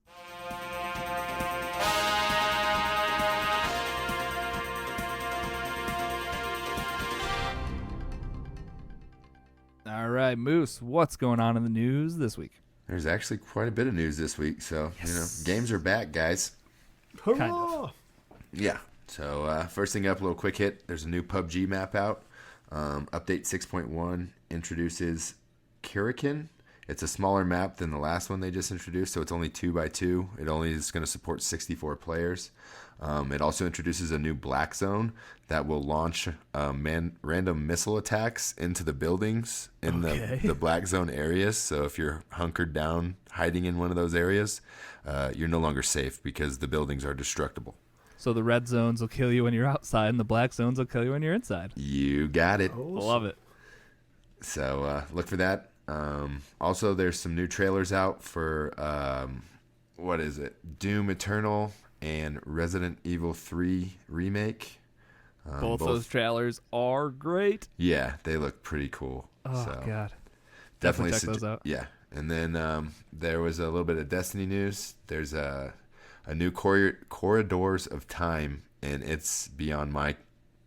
All right, Moose, what's going on in the news this week? There's actually quite a bit of news this week. So, games are back, guys. Hurrah! Kind of. Yeah. So, first thing up, a little quick hit. There's a new PUBG map out. Update 6.1 introduces Kirikin. It's a smaller map than the last one they just introduced, so it's only 2x2. It only is going to support 64 players. It also introduces a new black zone that will launch random missile attacks into the buildings in the black zone areas. So if you're hunkered down, hiding in one of those areas, you're no longer safe because the buildings are destructible. So the red zones will kill you when you're outside, and the black zones will kill you when you're inside. You got it. Awesome. Love it. So look for that. Also, there's some new trailers out for, what is it? Doom Eternal and Resident Evil 3 Remake. Both those trailers are great. Yeah, they look pretty cool. Oh, so God. Definitely check those out. Yeah. And then there was a little bit of Destiny news. There's a new Corridors of Time, and it's beyond my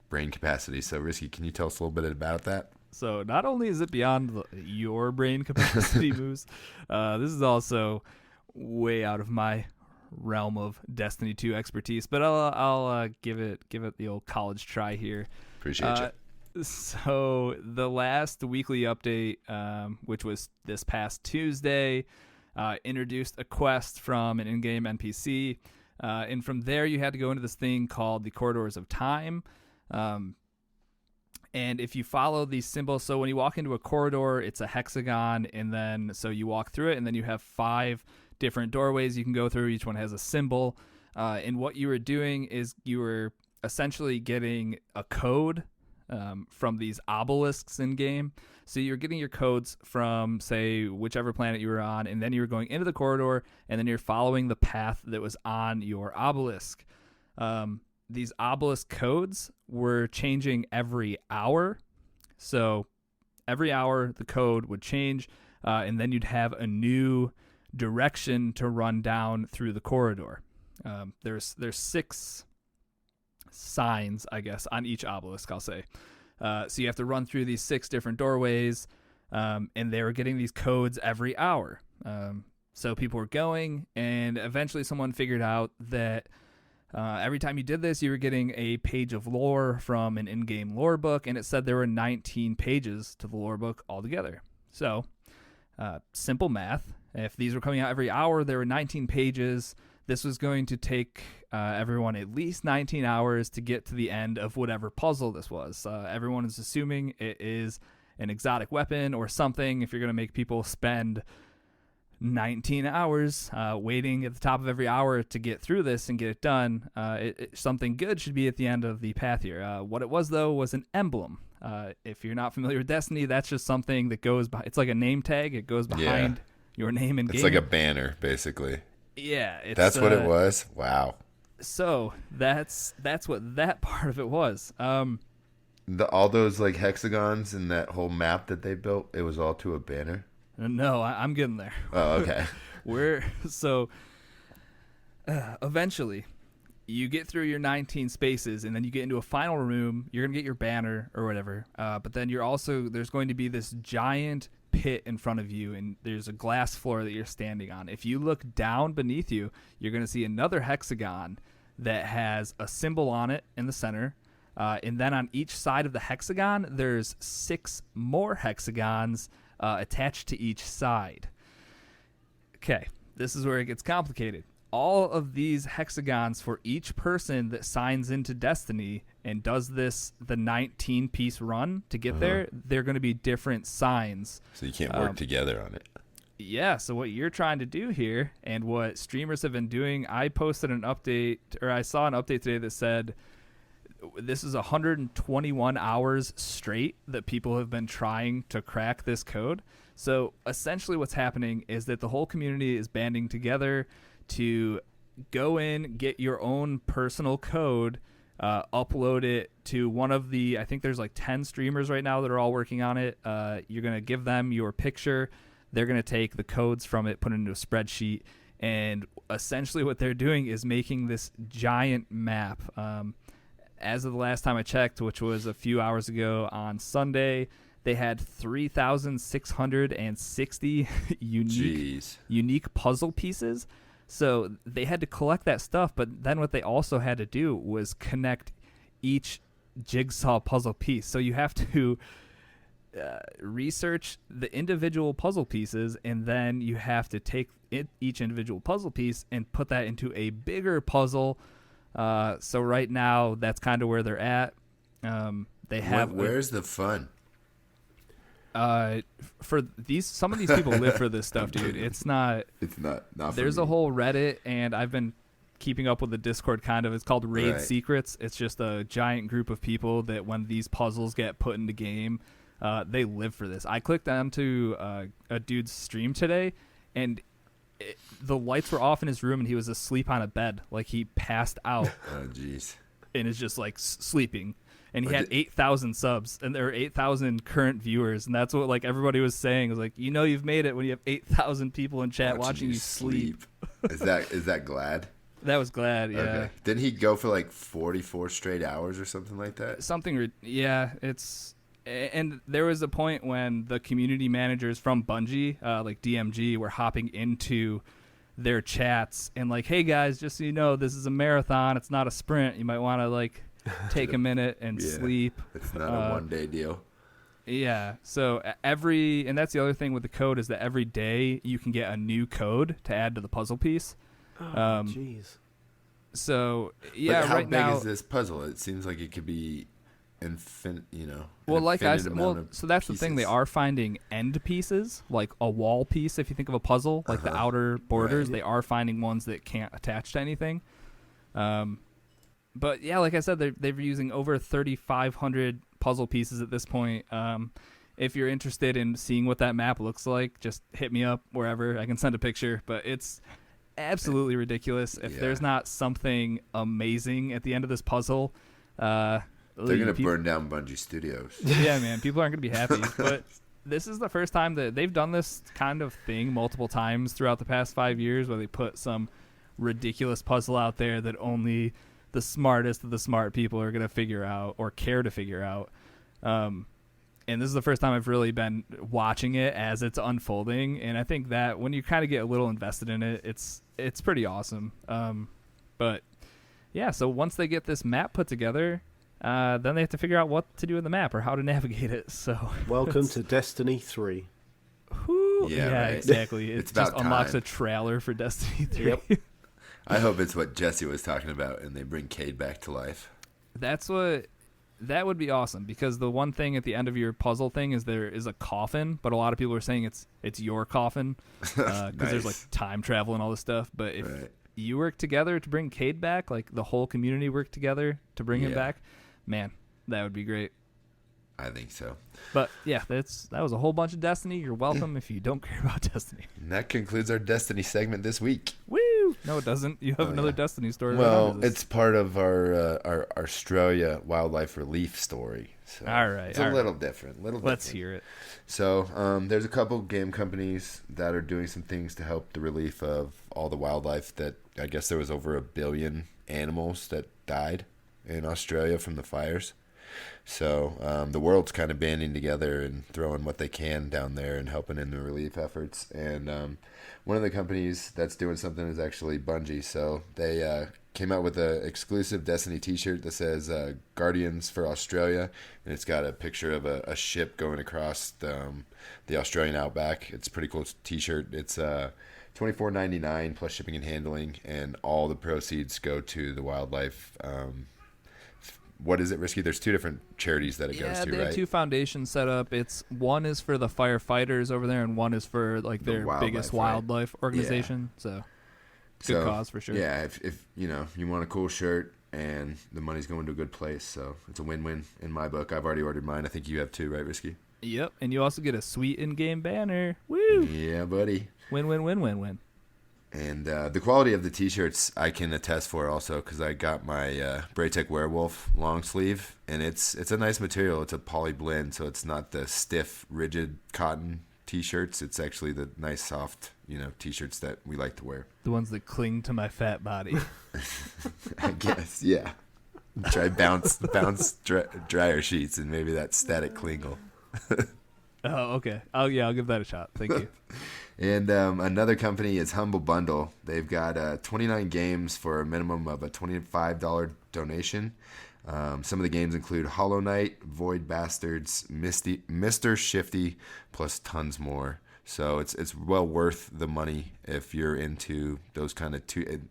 brain capacity. So, Risky, can you tell us a little bit about that? So not only is it beyond your brain capacity, Moose, this is also way out of my realm of Destiny 2 expertise. But I'll give it the old college try here. Appreciate you. So the last weekly update, which was this past Tuesday, introduced a quest from an in-game NPC, and from there you had to go into this thing called the Corridors of Time. And if you follow these symbols, so when you walk into a corridor, it's a hexagon, and then so you walk through it, and then you have 5 different doorways you can go through. Each one has a symbol. And what you were doing is you were essentially getting a code from these obelisks in game. So you're getting your codes from, say, whichever planet you were on, and then you were going into the corridor, and then you're following the path that was on your obelisk. These obelisk codes were changing every hour. So every hour the code would change, and then you'd have a new direction to run down through the corridor. There's 6 signs, I guess, on each obelisk, I'll say. So you have to run through these 6 different doorways, and they were getting these codes every hour. So people were going, and eventually someone figured out that every time you did this, you were getting a page of lore from an in-game lore book, and it said there were 19 pages to the lore book altogether. So, simple math. If these were coming out every hour, there were 19 pages. This was going to take everyone at least 19 hours to get to the end of whatever puzzle this was. Everyone is assuming it is an exotic weapon or something. If you're going to make people spend 19 hours waiting at the top of every hour to get through this and get it done, something good should be at the end of the path here. What it was, though, was an emblem. If you're not familiar with Destiny, that's just something that goes by. It's like a name tag. It goes behind your name in game. It's like a banner, basically. Yeah. That's what it was? Wow. So that's what that part of it was. All those like hexagons and that whole map that they built, it was all to a banner? No, I'm getting there. Oh, okay. Eventually, you get through your 19 spaces, and then you get into a final room. You're gonna get your banner or whatever. But then there's going to be this giant pit in front of you, and there's a glass floor that you're standing on. If you look down beneath you, you're gonna see another hexagon that has a symbol on it in the center. And then on each side of the hexagon, there's 6 more hexagons attached to each side. Okay, this is where it gets complicated. All of these hexagons for each person that signs into Destiny and does the 19-piece run to get there, they're going to be different signs. So you can't work together on it. Yeah, so what you're trying to do here, and what streamers have been doing, I posted an update, or I saw an update today that said this is 121 hours straight that people have been trying to crack this code. So essentially what's happening is that the whole community is banding together to go in, get your own personal code, upload it to one of the, I think there's like 10 streamers right now that are all working on it. You're going to give them your picture. They're going to take the codes from it, put it into a spreadsheet. And essentially what they're doing is making this giant map. As of the last time I checked, which was a few hours ago on Sunday, they had 3,660 unique puzzle pieces. So they had to collect that stuff, but then what they also had to do was connect each jigsaw puzzle piece. So you have to research the individual puzzle pieces, and then you have to take each individual puzzle piece and put that into a bigger puzzle. So right now, that's kind of where they're at. They have where's the fun? For some of these people live for this stuff, dude. It's not for there's me. a whole Reddit, and I've been keeping up with the Discord kind of. It's called Raid Secrets. It's just a giant group of people that when these puzzles get put into game, they live for this. I clicked onto a dude's stream today, and the lights were off in his room, and he was asleep on a bed. Like, he passed out. Oh, jeez. And is just, like, sleeping. And he had 8,000 subs, and there are 8,000 current viewers, and that's what like everybody was saying. It was like, you know, you've made it when you have 8,000 people in chat watching you sleep. Is that Glad? That was Glad, yeah. Okay. Didn't he go for like 44 straight hours or something like that? And there was a point when the community managers from Bungie, like DMG, were hopping into their chats and like, hey guys, just so you know, this is a marathon. It's not a sprint. You might want to like take a minute and sleep. It's not a one-day deal. Yeah. So and that's the other thing with the code is that every day you can get a new code to add to the puzzle piece. Oh, jeez. So yeah, but how right big now is this puzzle? It seems like it could be infinite. You know. Well, like I said, so that's the thing. They are finding end pieces, like a wall piece. If you think of a puzzle, like the outer borders, they are finding ones that can't attach to anything. But yeah, like I said, they're using over 3,500 puzzle pieces at this point. If you're interested in seeing what that map looks like, just hit me up wherever. I can send a picture. But it's absolutely ridiculous. If there's not something amazing at the end of this puzzle, they're going to burn down Bungie Studios. Yeah, man. People aren't going to be happy. But this is the first time that they've done this kind of thing multiple times throughout the past 5 years where they put some ridiculous puzzle out there that only the smartest of the smart people are going to figure out or care to figure out. And this is the first time I've really been watching it as it's unfolding. And I think that when you kind of get a little invested in it, it's pretty awesome. But yeah, so once they get this map put together, then they have to figure out what to do with the map or how to navigate it. So welcome to Destiny 3. Yeah, right. Exactly. It just unlocks a trailer for Destiny 3. Yep. I hope it's what Jesse was talking about, and they bring Cade back to life. That would be awesome, because the one thing at the end of your puzzle thing is there is a coffin, but a lot of people are saying it's your coffin because there's like time travel and all this stuff. But if you work together to bring Cade back, like the whole community worked together to bring him back, man, that would be great. I think so. But yeah, that was a whole bunch of Destiny. You're welcome if you don't care about Destiny. And that concludes our Destiny segment this week. Woo! No, it doesn't. You have another Destiny story. Well, it's part of our Australia wildlife relief story. So all right. It's a little different. Let's hear it. So there's a couple game companies that are doing some things to help the relief of all the wildlife that I guess there was over 1 billion animals that died in Australia from the fires. So the world's kind of banding together and throwing what they can down there and helping in the relief efforts. And one of the companies that's doing something is actually Bungie. So they came out with an exclusive Destiny t-shirt that says Guardians for Australia. And it's got a picture of a ship going across the Australian outback. It's a pretty cool t-shirt. It's $24.99 plus shipping and handling. And all the proceeds go to the wildlife what is it, Risky? There's 2 different charities that it goes to, right? Yeah, they have 2 foundations set up. One is for the firefighters over there, and one is for like their biggest wildlife organization. Yeah. So, good cause for sure. Yeah, if you want a cool shirt and the money's going to a good place, so it's a win-win in my book. I've already ordered mine. I think you have too, right, Risky? Yep, and you also get a sweet in-game banner. Woo! Yeah, buddy. Win, win, win, win, win. And the quality of the T-shirts I can attest for also because I got my Braytech Werewolf long sleeve, and it's a nice material. It's a poly blend, so it's not the stiff, rigid cotton T-shirts. It's actually the nice, soft, T-shirts that we like to wear. The ones that cling to my fat body. I guess, yeah. Try bounce dryer sheets, and maybe that static clingle. Oh, okay. Oh, yeah, I'll give that a shot. Thank you. And another company is Humble Bundle. They've got 29 games for a minimum of a $25 donation. Some of the games include Hollow Knight, Void Bastards, Mr. Shifty, plus tons more. So it's well worth the money if you're into those kind of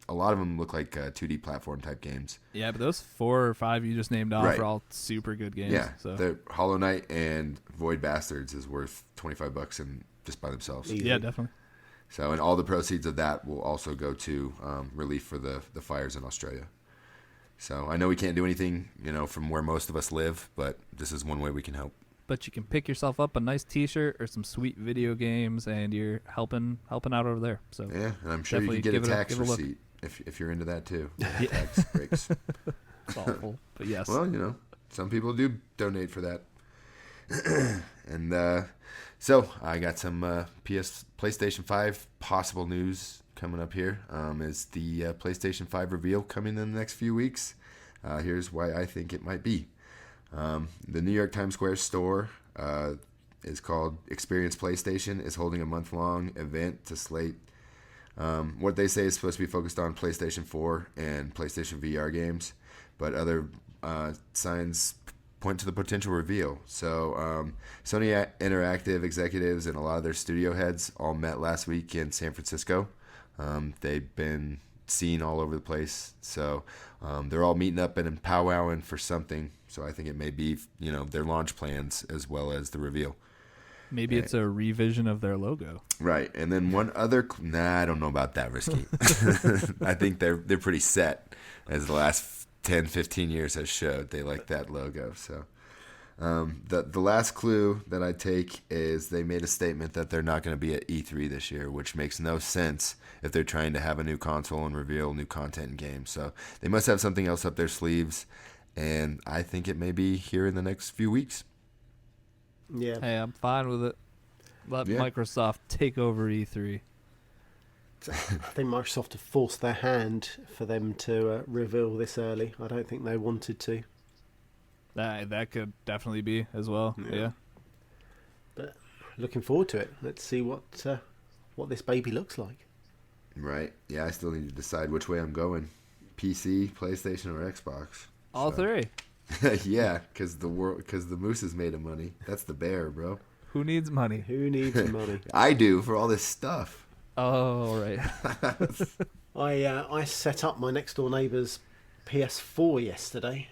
a lot of them look like 2D platform type games. Yeah, but those 4 or 5 you just named off Right. are all super good games. Yeah, So. the Hollow Knight and Void Bastards is worth $25 and just by themselves. Yeah, definitely. So, and all the proceeds of that will also go to relief for the fires in Australia. So I know we can't do anything, from where most of us live, but this is one way we can help. But you can pick yourself up a nice T-shirt or some sweet video games, and you're helping out over there. So yeah, and I'm sure you can get a tax receipt if you're into that too. Yeah. Tax breaks. It's awful, but yes. Well, some people do donate for that. And so I got some PlayStation 5 possible news coming up here. Is the PlayStation 5 reveal coming in the next few weeks? Here's why I think it might be. The New York Times Square store is called Experience PlayStation, is holding a month-long event to slate what they say is supposed to be focused on PlayStation 4 and PlayStation VR games, but other signs point to the potential reveal. So Sony Interactive executives and a lot of their studio heads all met last week in San Francisco. They've been seen all over the place, so they're all meeting up and powwowing for something. So I think it may be, their launch plans as well as the reveal. Maybe it's a revision of their logo. Right. And then one other... I don't know about that, Risky. I think they're pretty set, as the last 10, 15 years has showed. They like that logo. So the last clue that I take is they made a statement that they're not going to be at E3 this year, which makes no sense if they're trying to have a new console and reveal new content and games. So they must have something else up their sleeves, and I think it may be here in the next few weeks. Yeah. Hey, I'm fine with it. Let Microsoft take over E3. I think Microsoft have forced their hand for them to reveal this early. I don't think they wanted to. That could definitely be as well. Yeah. But looking forward to it. Let's see what this baby looks like. Right. Yeah, I still need to decide which way I'm going. PC, PlayStation, or Xbox. All three. Yeah, because the moose is made of money. That's the bear, bro. Who needs money? Who needs money? I do for all this stuff. Oh, right. I set up my next door neighbour's PS4 yesterday,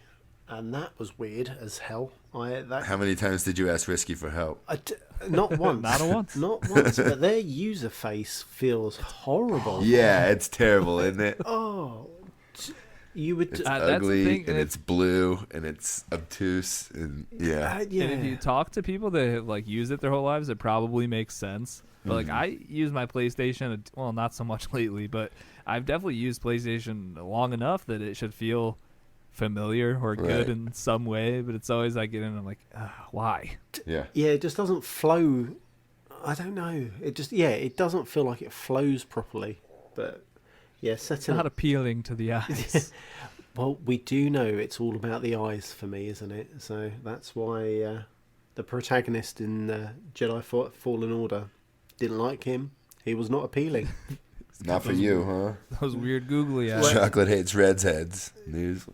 and that was weird as hell. How many times did you ask Risky for help? Not once. Not once. Not once. But their user face feels horrible. Yeah, it's terrible, isn't it? Oh, you would. It's that's the ugly, thing, and it's blue, and it's obtuse, and yeah. yeah. And if you talk to people that have, use it their whole lives, it probably makes sense. But I use my PlayStation, well, not so much lately, but I've definitely used PlayStation long enough that it should feel familiar or good in some way. But it's always I get in and I'm like, why? Yeah. Yeah, it just doesn't flow. I don't know. It doesn't feel like it flows properly. But yeah, It's not appealing to the eyes. Well, we do know it's all about the eyes for me, isn't it? So that's why the protagonist in Jedi Fallen Order didn't like him. He was not appealing. Not for you, huh? Those weird googly eyes. Chocolate hates red's heads. News.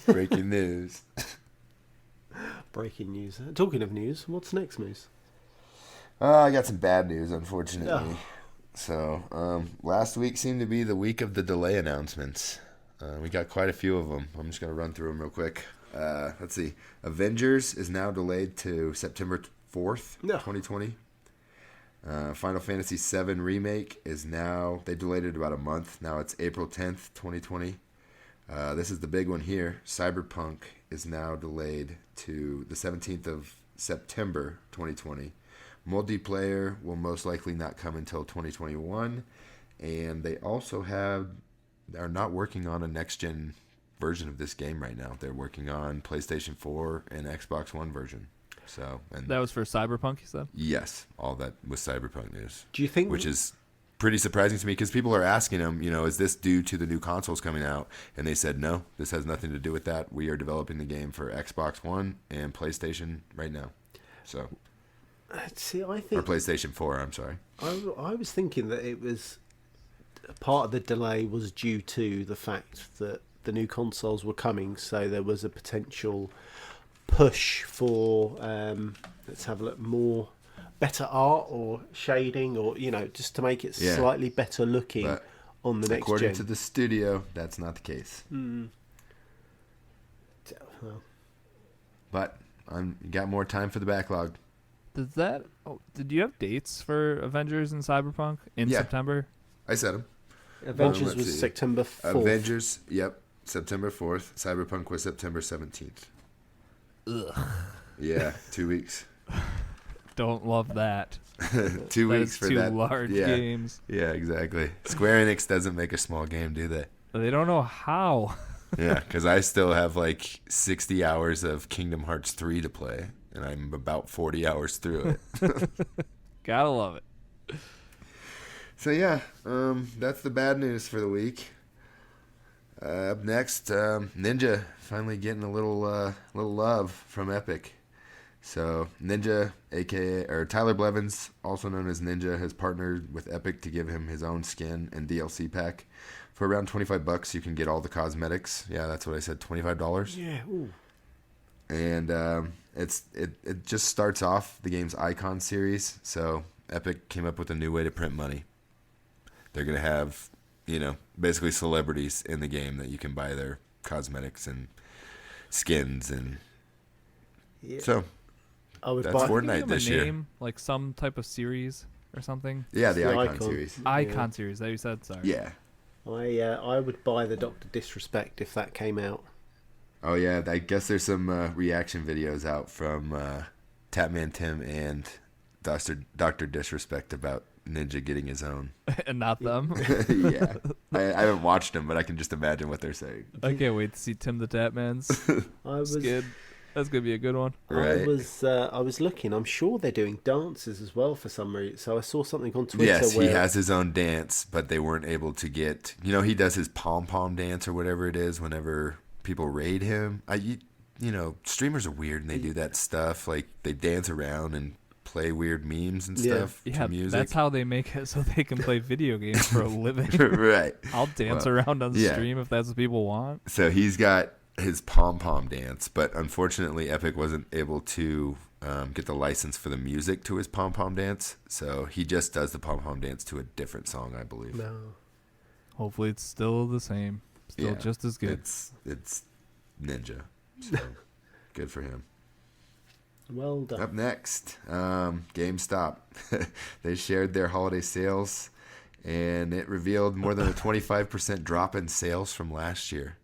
Breaking news. Breaking news. Talking of news, what's next, Moose? I got some bad news, unfortunately. Oh. So, last week seemed to be the week of the delay announcements. We got quite a few of them. I'm just going to run through them real quick. Let's see. Avengers is now delayed to September 4th, 2020. Final Fantasy VII Remake is now... They delayed it about a month. Now it's April 10th, 2020. This is the big one here. Cyberpunk is now delayed to the 17th of September 2020. Multiplayer will most likely not come until 2021, and they also are not working on a next-gen version of this game right now. They're working on PlayStation 4 and Xbox One version. So, and That was for Cyberpunk, you said? yes, all that was Cyberpunk news. Do you think? Which is pretty surprising to me because people are asking them, is this due to the new consoles coming out? And they said, no, this has nothing to do with that. We are developing the game for Xbox One and PlayStation right now. So, See, I or think PlayStation 4, I'm sorry. I was thinking that it was part of the delay was due to the fact that the new consoles were coming, so there was a potential push for let's have a look, more better art or shading, or just to make it Yeah. slightly better looking But on the next according gen. to the studio, that's not the case. Well, But you got more time for the backlog. Did you have dates for Avengers and Cyberpunk in Yeah. September? I said them. Avengers let's was see. September 4th. Avengers, yep, September 4th. Cyberpunk was September 17th. Ugh. Yeah, 2 weeks. Don't love that. 2 That weeks is for two that. large yeah. games. Yeah, exactly. Square Enix doesn't make a small game, do they? They don't know how. Yeah, because I still have like 60 hours of Kingdom Hearts 3 to play, and I'm about 40 hours through it. Gotta love it. So yeah, that's the bad news for the week. Up next, Ninja finally getting a little love from Epic. So Ninja, aka or Tyler Blevins, also known as Ninja, has partnered with Epic to give him his own skin and DLC pack. For around $25, you can get all the cosmetics. Yeah, that's what I said, $25. Yeah. Ooh. And it just starts off the game's Icon series. So Epic came up with a new way to print money. They're gonna have, basically celebrities in the game that you can buy their cosmetics and skins, and Yeah. so I would that's buy. Fortnite Can you give 'em this a year. name, like some type of series or something? Yeah, the The Icon Icon. series. Yeah. Icon series that you said. Sorry. Yeah. I would buy the Doctor Disrespect if that came out. Oh yeah, I guess there's some reaction videos out from Tatman Tim and Doctor Disrespect about Ninja getting his own. And not them. Yeah, I haven't watched them, but I can just imagine what they're saying. I can't wait to see Tim the Tatman's I was. skid. That's gonna be a good one. Right. I was looking. I'm sure they're doing dances as well for some reason. So I saw something on Twitter. Yes, where he has his own dance, but they weren't able to get. He does his pom pom dance or whatever it is whenever people raid him. Streamers are weird and they do that stuff. Like they dance around and play weird memes and Yeah. stuff Yeah, to music. that's how they make it so they can play video games for a living. Right. I'll dance Well, around on the yeah. stream if that's what people want. So he's got his pom pom dance, but unfortunately, Epic wasn't able to get the license for the music to his pom pom dance. So he just does the pom pom dance to a different song, I believe. No. Hopefully, it's still the same. Still Yeah. just as good. It's Ninja. So good for him. Well done. Up next, GameStop. They shared their holiday sales, and it revealed more than a 25% drop in sales from last year.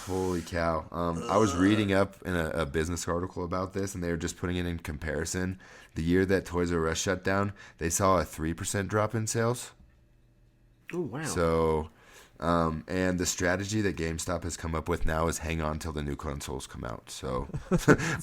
Holy cow. I was reading up in a business article about this, and they were just putting it in comparison. The year that Toys R Us shut down, they saw a 3% drop in sales. Oh wow. So, and the strategy that GameStop has come up with now is hang on till the new consoles come out. So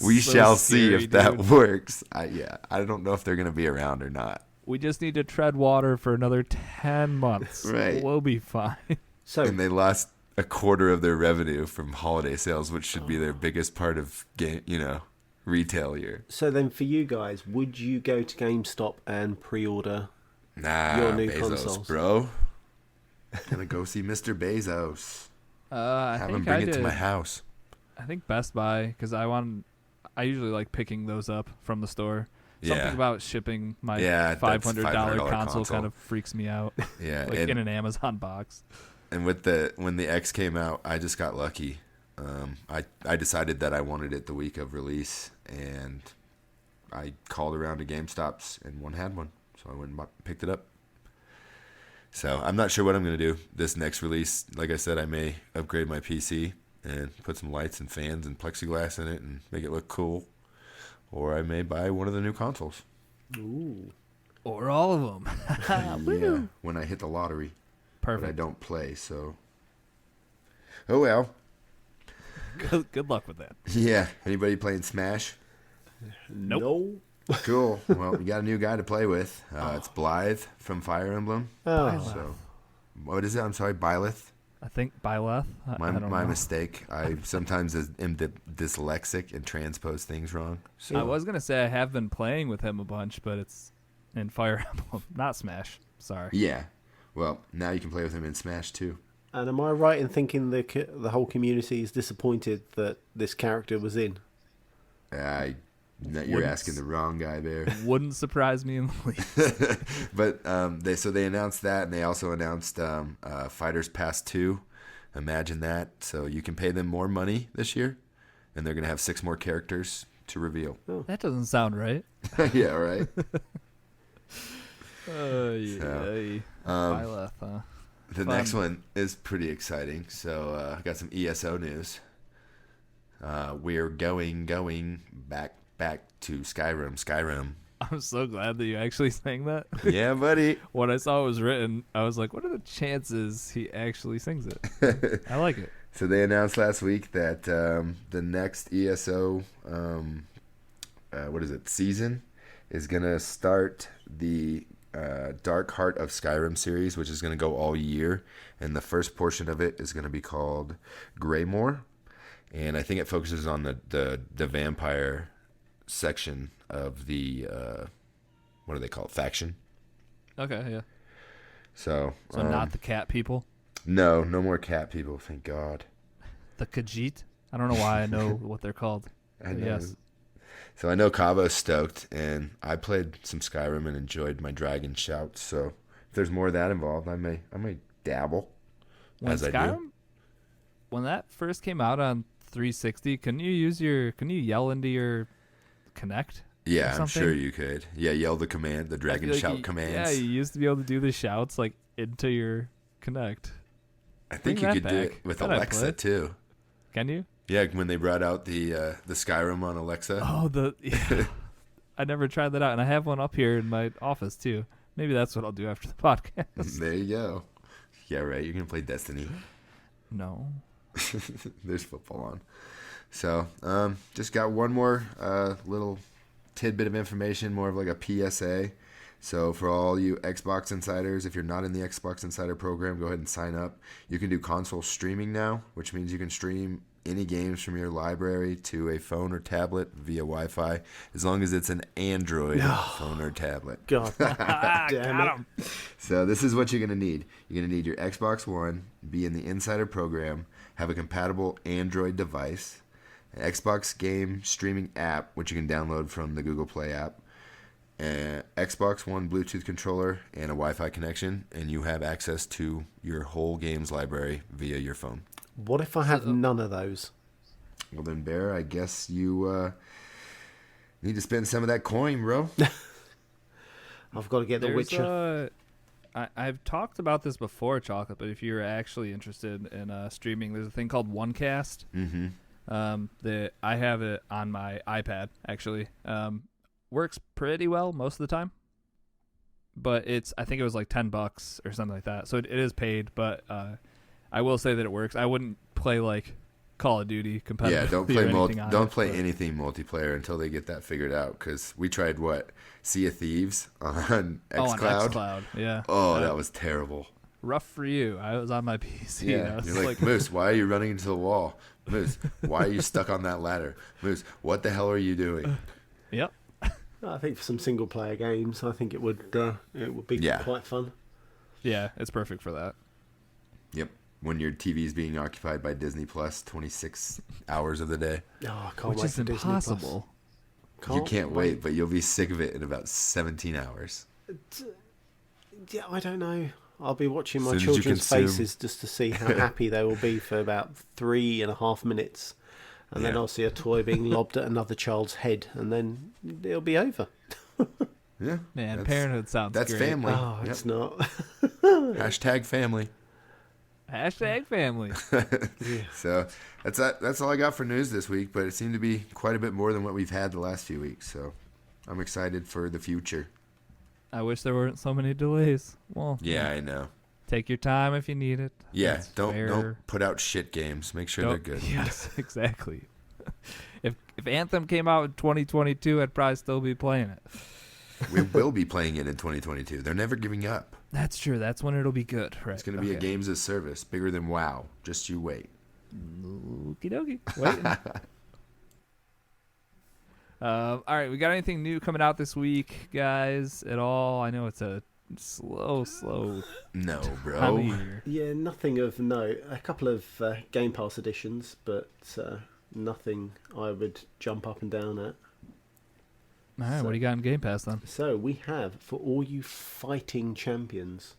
we So shall see scary, if that dude. works. I don't know if they're going to be around or not. We just need to tread water for another 10 months. Right. We'll be fine. So And they lost a quarter of their revenue from holiday sales, which should be their biggest part of retail year. so then for you guys, would you go to GameStop and pre-order? Nah, Your new Bezos, consoles. bro. Gonna go see Mr. Bezos. I Have him think bring I it did. to my house. I think Best Buy, because I usually like picking those up from the store. Something Yeah. about shipping my Yeah, that's $500 $500 console kind of freaks me out. Yeah, Like and, in an Amazon box. and when the X came out, I just got lucky. I decided that I wanted it the week of release, and I called around to GameStops, and one had one, so I went and picked it up. So I'm not sure what I'm going to do this next release. Like I said, I may upgrade my PC and put some lights and fans and plexiglass in it and make it look cool. or I may buy one of the new consoles. Ooh. Or all of them. Yeah, when I hit the lottery. Perfect. But I don't play, so. Oh well. Good luck with that. Yeah. Anybody playing Smash? Nope. No. Cool. Well, we got a new guy to play with. It's Blythe from Fire Emblem. Oh. So, what is it? I'm sorry, Byleth. I think Byleth. I don't My know. mistake. I sometimes am dyslexic and transpose things wrong. So. I was gonna say I have been playing with him a bunch, but it's in Fire Emblem, not Smash. Sorry. Yeah. Well, now you can play with him in Smash too. And am I right in thinking the whole community is disappointed that this character was in? You're asking the wrong guy there. Wouldn't surprise me in the least. But they announced that, and they also announced Fighters Pass 2. Imagine that. So you can pay them more money this year, and they're gonna have 6 more characters to reveal. Oh. That doesn't sound right. Yeah, right. Byleth, huh? The Fun. next one is pretty exciting. So I got some ESO news. We're going back to Skyrim. I'm so glad that you actually sang that. Yeah, buddy. When I saw it was written, I was like, what are the chances he actually sings it? I like it. So they announced last week that the next ESO, season is going to start the Dark Heart of Skyrim series, which is going to go all year. And the first portion of it is going to be called Greymoor. And I think it focuses on the vampire section of the, what do they call it, faction. Okay, yeah. So not the cat people? No more cat people, thank God. The Khajiit? I don't know why I know what they're called. I know. Yes. So I know Cavo's stoked, and I played some Skyrim and enjoyed my dragon shouts. So if there's more of that involved, I may dabble. When as I do. Skyrim, when that first came out on 360, can you yell into your Connect? Yeah, I'm sure you could. Yeah, yell the command, the dragon shout commands. Yeah, you used to be able to do the shouts like into your Connect. I think Bring you that could do back. it with That I Alexa played. too. Can you? Yeah, when they brought out the Skyrim on Alexa. Oh, I never tried that out, and I have one up here in my office too. Maybe that's what I'll do after the podcast. There you go. Yeah, right. You're gonna play Destiny. No. There's football on. So, just got one more little tidbit of information, more of like a PSA. So for all you Xbox Insiders, if you're not in the Xbox Insider program, go ahead and sign up. You can do console streaming now, which means you can stream any games from your library to a phone or tablet via Wi-Fi, as long as it's an Android phone or tablet. God damn it. So this is what you're going to need. You're going to need your Xbox One, be in the Insider program, have a compatible Android device, an Xbox game streaming app, which you can download from the Google Play app, an Xbox One Bluetooth controller, and a Wi-Fi connection, and you have access to your whole games library via your phone. What if I have none of those? Well then, Bear, I guess you need to spend some of that coin, bro. I've got to get The Witcher. I've talked about this before, Chocolate, but if you're actually interested in streaming, there's a thing called OneCast. Mm-hmm. I have it on my iPad, actually. Works pretty well most of the time. But I think it was like $10 or something like that. So it is paid, but I will say that it works. I wouldn't play like Call of Duty competitively. Yeah, don't play but anything multiplayer until they get that figured out. Because we tried Sea of Thieves on xCloud. on xCloud, yeah. Oh, that was terrible. Rough for you. I was on my PC. Yeah, you're like, Moose, why are you running into the wall? Moose, why are you stuck on that ladder? Moose, what the hell are you doing? Yep. I think for some single player games, I think it would be quite fun. Yeah, it's perfect for that. Yep. When your TV is being occupied by Disney Plus 26 hours of the day. Oh, I can't Which wait is for impossible. You can't wait, but you'll be sick of it in about 17 hours. Yeah, I don't know. I'll be watching my Soon as you children's consume- faces just to see how happy they will be for about 3.5 minutes. And then Yeah. I'll see a toy being lobbed at another child's head, and then it'll be over. Yeah. Man, parenthood sounds That's great. family. Oh, it's not. Hashtag family. Hashtag family. So that's all I got for news this week, but it seemed to be quite a bit more than what we've had the last few weeks. So I'm excited for the future. I wish there weren't so many delays. Well, Yeah, I know. take your time if you need it. Yeah, That's don't fair. put out shit games. Make sure they're good. Yes, exactly. If Anthem came out in 2022, I'd probably still be playing it. We will be playing it in 2022. They're never giving up. That's true. That's when it'll be good, right? It's going to be a games as service, bigger than WoW. Just you wait. Okie dokie. Waiting. All right, we got anything new coming out this week, guys, at all? I know it's a slow No, time of bro. year. Yeah, nothing of note. A couple of Game Pass editions, but nothing I would jump up and down at. All right, what do you got in Game Pass then? So we have, for all you fighting champions,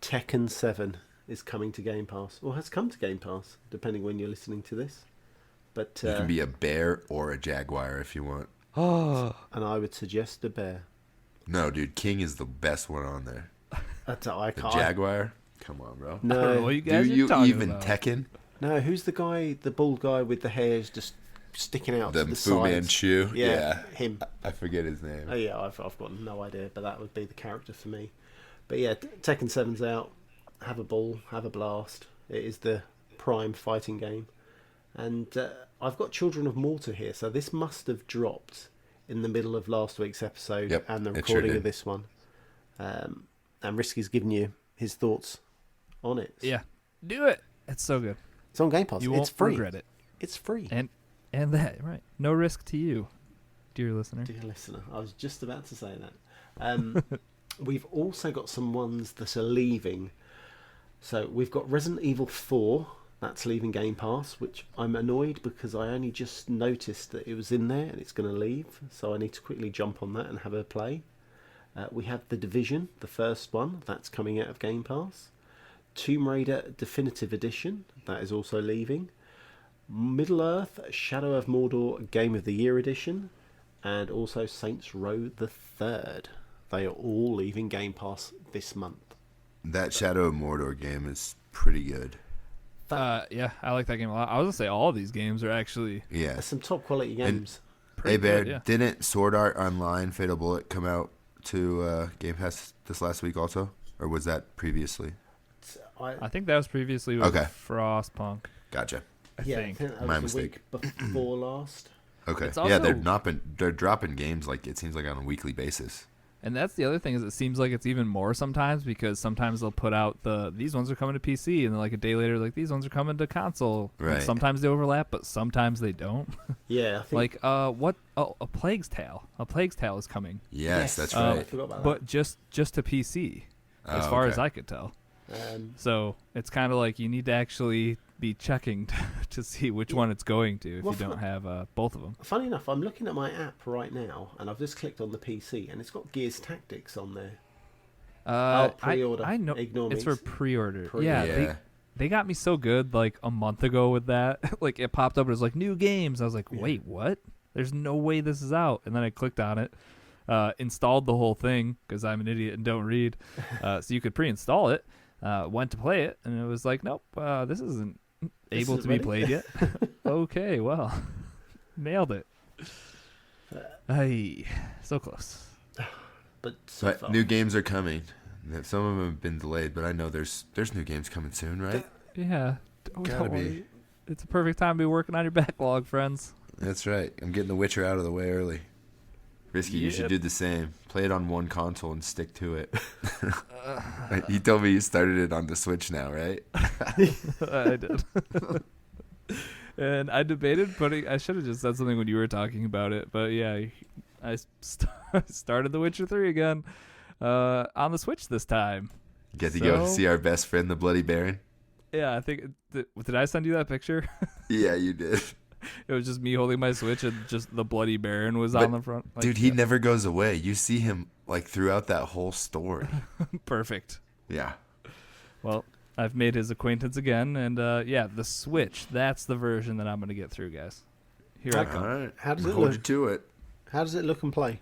Tekken 7 is coming to Game Pass, or has come to Game Pass, depending when you're listening to this. But You can be a bear or a jaguar if you want. and I would suggest a bear. No, dude, King is the best one on there. I The can't. jaguar? Come on, bro. I don't know No, what you Do guys are you talking even about. Tekken? no. Who's the guy? The bald guy with the hairs just sticking out The to the Fu sides? Manchu? Yeah, him. I forget his name. Oh yeah, I've got no idea, but that would be the character for me. But yeah, Tekken 7's out. Have a ball, have a blast. It is the prime fighting game, and I've got Children of Morta here, so this must have dropped in the middle of last week's episode Yep, and the it sure recording did. of this one. And Risky's given you his thoughts on it. Yeah, do it. It's so good. It's on Game Pass. You It's won't free. regret it. It's free. And that, right. No risk to you, dear listener. Dear listener, I was just about to say that. We've also got some ones that are leaving. So we've got Resident Evil 4, that's leaving Game Pass, which I'm annoyed because I only just noticed that it was in there and it's going to leave. So I need to quickly jump on that and have a play. We have The Division, the first one, that's coming out of Game Pass. Tomb Raider Definitive Edition, that is also leaving. Middle-earth Shadow of Mordor Game of the Year Edition, and also Saints Row the Third. They are all leaving Game Pass this month. That Shadow of Mordor game is pretty good. Yeah, I like that game a lot. I was gonna say all of these games are actually Yeah. There's some top quality games. pretty Hey, Bear, good, yeah. didn't Sword Art Online Fatal Bullet come out to Game Pass this last week also? Or was that previously? I think that was previously with Okay. Frostpunk. Gotcha. I yeah, think. I think that My was the mistake. week before last. Okay. It's Yeah, also- they're dropping games like it seems like on a weekly basis. And that's the other thing is it seems like it's even more sometimes because sometimes they'll put out these ones are coming to PC and then like a day later like these ones are coming to console. And Right. sometimes they overlap, but sometimes they don't. Yeah, I think. Like a Plague's Tale. A Plague's Tale is coming, Yes, that's I right. forgot about but just to PC, as Oh, far okay. as I could tell. that. So it's kind of like you need to actually be checking to see which one it's going to if Well, you don't have both of them. Funny enough, I'm looking at my app right now, and I've just clicked on the PC, and it's got Gears Tactics on there. Pre-order. I know Ignore it's me. for pre-order. Pre- Yeah, Yeah. they got me so good like a month ago with that. Like it popped up, it was like new games. I was like, Yeah. wait, what? There's no way this is out. And then I clicked on it, installed the whole thing because I'm an idiot and don't read. So you could pre-install it. Went to play it, and it was like, nope, this isn't able isn't to be ready. played yet. Okay, well, nailed it. Hey, so close. But so But far. new games are coming. Some of them have been delayed, but I know there's new games coming soon, right? Yeah, Gotta don't be. worry. It's a perfect time to be working on your backlog, friends. That's right. I'm getting The Witcher out of the way early. Risky, you should Yep. do the same. Play it on one console and stick to it. You told me you started it on the Switch now, right? I did. And I debated putting. I should have just said something when you were talking about it, but yeah, I started The Witcher 3 again on the Switch this time. Get to go So- see our best friend, the Bloody Baron. Yeah, I think did I send you that picture? Yeah, you did. It was just me holding my Switch and just the Bloody Baron was But, on the front. Like, Dude, he never goes away. You see him like throughout that whole story. perfect. Yeah. Well, I've made his acquaintance again, and yeah, the Switch. That's the version that I'm gonna get through, guys. Here I Okay. come. All right. How does it Hold look? you to it. How does it look and play?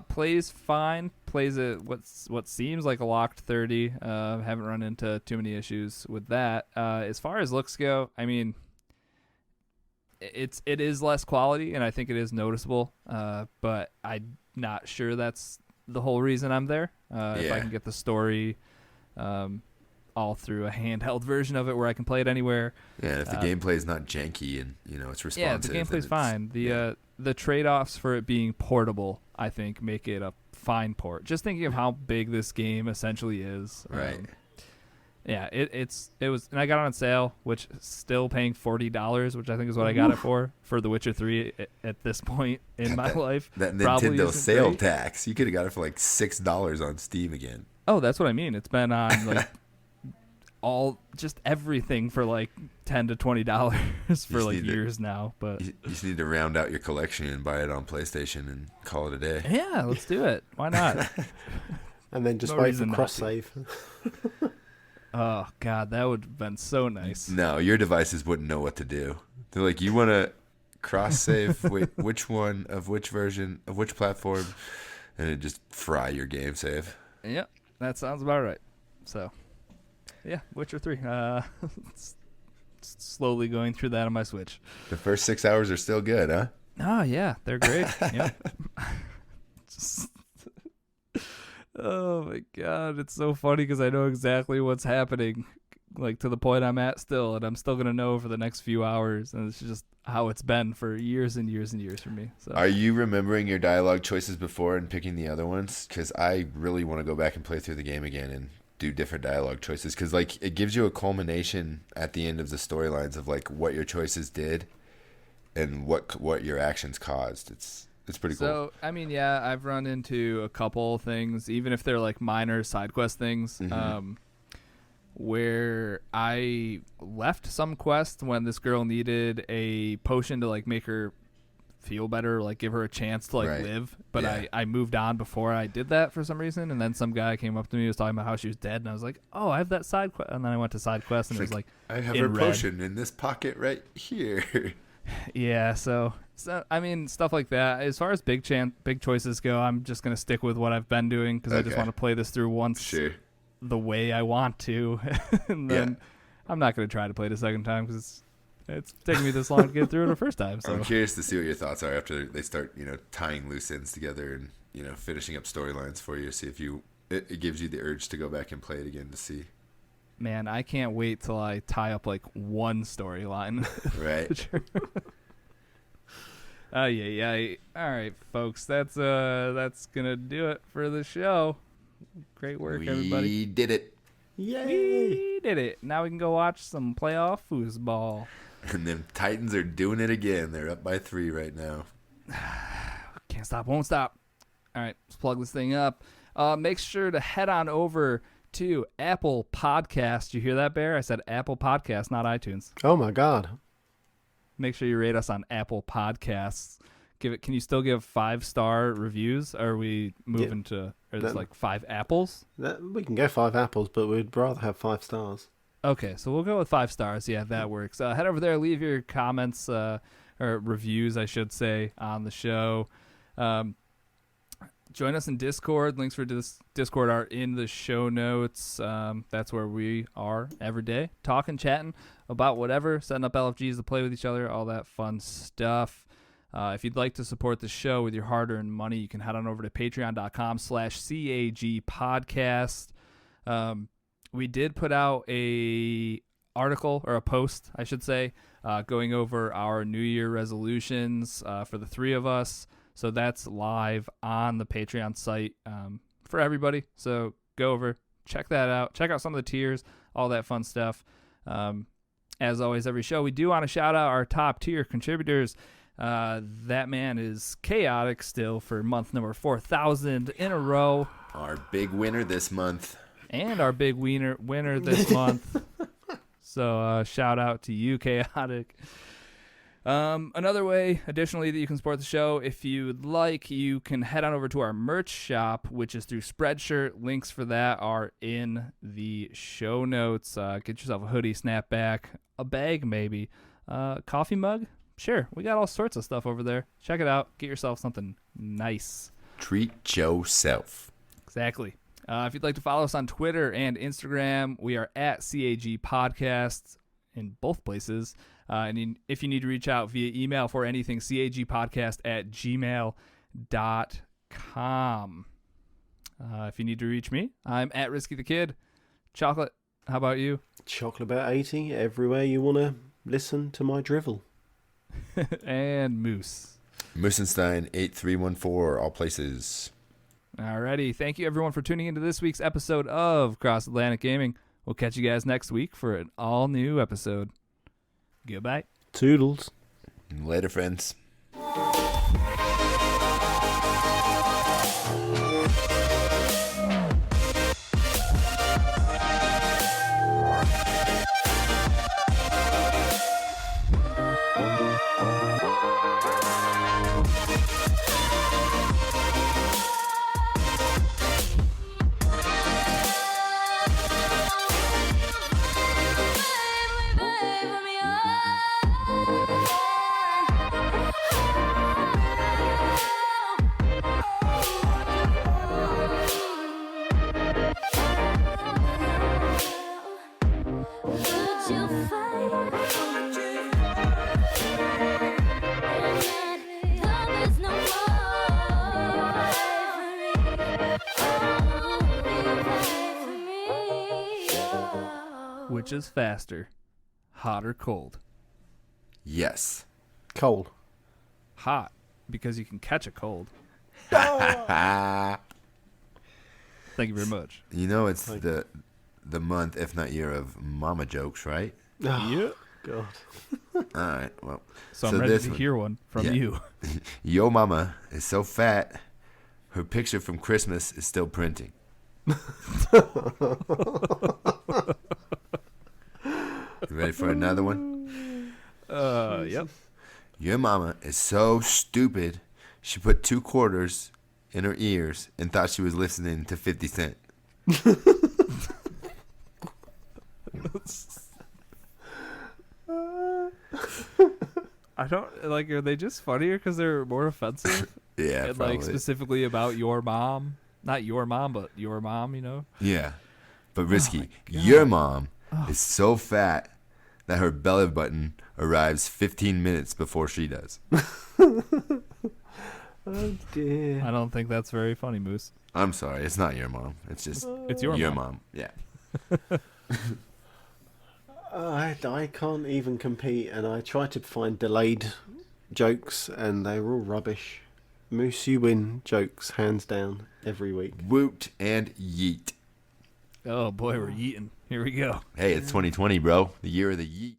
Plays fine. Plays it what seems like a locked 30. Haven't run into too many issues with that. As far as looks go, I mean, it is less quality, and I think it is noticeable. But I'm not sure that's the whole reason I'm there. If I can get the story, all through a handheld version of it where I can play it anywhere. Yeah, and if the gameplay is not janky and it's responsive. Yeah, the gameplay's fine. The trade-offs for it being portable, I think, make it a fine port. Just thinking of how big this game essentially is. Right. Yeah, it was, and I got it on sale, which still paying $40, which I think is what I got it for The Witcher 3 at this point in my life. That Nintendo sale tax, you could have got it for like $6 on Steam again. Oh, that's what I mean. It's been on like just everything for like $10 to $20 for like years now. But you just need to round out your collection and buy it on PlayStation and call it a day. Yeah, let's do it. Why not? And then just wait for cross save. Oh God, that would have been so nice. No, your devices wouldn't know what to do. They're like, you want to cross save? Wait, which one of which version of which platform? And it just fry your game save. Yep, that sounds about right. So, yeah, Witcher 3. Slowly going through that on my Switch. The first 6 hours are still good, huh? Oh yeah, they're great. Yep. Oh my God, it's so funny because I know exactly what's happening, like to the point I'm at still, and I'm still gonna know for the next few hours, and it's just how it's been for years and years and years for me. So, are you remembering your dialogue choices before and picking the other ones? Because I really want to go back and play through the game again and do different dialogue choices, because like it gives you a culmination at the end of the storylines of like what your choices did and what your actions caused. It's pretty cool. So, I mean, yeah, I've run into a couple things, even if they're like minor side quest things, where I left some quest when this girl needed a potion to like make her feel better, like give her a chance to like live. But I moved on before I did that for some reason. And then some guy came up to me, was talking about how she was dead. And I was like, oh, I have that side quest. And then I went to side quest and it was like, I have her potion in this pocket right here. Yeah, so I mean, stuff like that. As far as big choices go, I'm just gonna stick with what I've been doing because I just want to play this through once the way I want to, and then I'm not gonna try to play it a second time because it's taking me this long to get through it the first time. So I'm curious to see what your thoughts are after they start, tying loose ends together and finishing up storylines for you. See if it gives you the urge to go back and play it again to see. Man, I can't wait till I tie up like one storyline. Right. Yeah. All right, folks. That's gonna do it for the show. Great work, everybody. We did it. Yay! We did it. Now we can go watch some playoff foosball. And them Titans are doing it again. They're up by 3 right now. Can't stop, won't stop. All right, let's plug this thing up. Make sure to head on over to Apple Podcast. You hear that, Bear? I said Apple Podcast, not iTunes. Oh my God! Make sure you rate us on Apple Podcasts. Can you still give 5-star reviews? Are we moving to? Or there's like 5 apples? We can go 5 apples, but we'd rather have 5 stars. Okay, so we'll go with 5 stars. Yeah, that works. Head over there, leave your comments or reviews, I should say, on the show. Join us in Discord. Links for Discord are in the show notes. That's where we are every day, talking, chatting about whatever, setting up LFGs to play with each other, all that fun stuff. If you'd like to support the show with your hard-earned money, you can head on over to patreon.com/CAG podcast. We did put out a article, or a post, I should say, going over our New Year resolutions for the 3 of us. So that's live on the Patreon site for everybody. So go over, check that out. Check out some of the tiers, all that fun stuff. As always, every show, we do want to shout out our top tier contributors. That man is Chaotic still for month number 4,000 in a row. Our big winner this month. And our big winner this month. So shout out to you, Chaotic. Another way, additionally, that you can support the show, if you'd like, you can head on over to our merch shop, which is through Spreadshirt. Links for that are in the show notes. Get yourself a hoodie, snapback, a bag maybe, coffee mug. Sure, we got all sorts of stuff over there. Check it out. Get yourself something nice. treat yourself. Exactly. If you'd like to follow us on Twitter and Instagram, we are at CAG Podcasts in both places. If you need to reach out via email for anything, cagpodcast@gmail.com. If you need to reach me, I'm at Risky the Kid. Chocolate, how about you? Chocolate about 80, everywhere you want to listen to my drivel. And Moose. Moosenstein 8314, all places. Alrighty. Thank you, everyone, for tuning into this week's episode of Cross Atlantic Gaming. We'll catch you guys next week for an all-new episode. Goodbye. Toodles. Later, friends. Which is faster, hot or cold? Yes. Cold. Hot, because you can catch a cold. Thank Thank you very much. You know it's the month, if not year, of mama jokes, right? Yeah. God. All right, well. So I'm ready to hear one from you. Yo mama is so fat, her picture from Christmas is still printing. You ready for another one? Yep. Your mama is so stupid, she put 2 quarters in her ears and thought she was listening to 50 Cent. I don't like. Are they just funnier because they're more offensive? Yeah, and probably. like specifically about your mom, not your mom, but your mom. You know. Yeah, but Risky, your mom is so fat that her belly button arrives 15 minutes before she does. Oh dear. I don't think that's very funny, Moose. I'm sorry, it's not your mom. It's just It's your mom. mom. Yeah. I can't even compete, and I try to find delayed jokes, and they're all rubbish. Moose, you win jokes, hands down, every week. Woot and yeet. Oh boy, we're yeeting. Here we go. Hey, it's 2020, bro. The year of the yeet.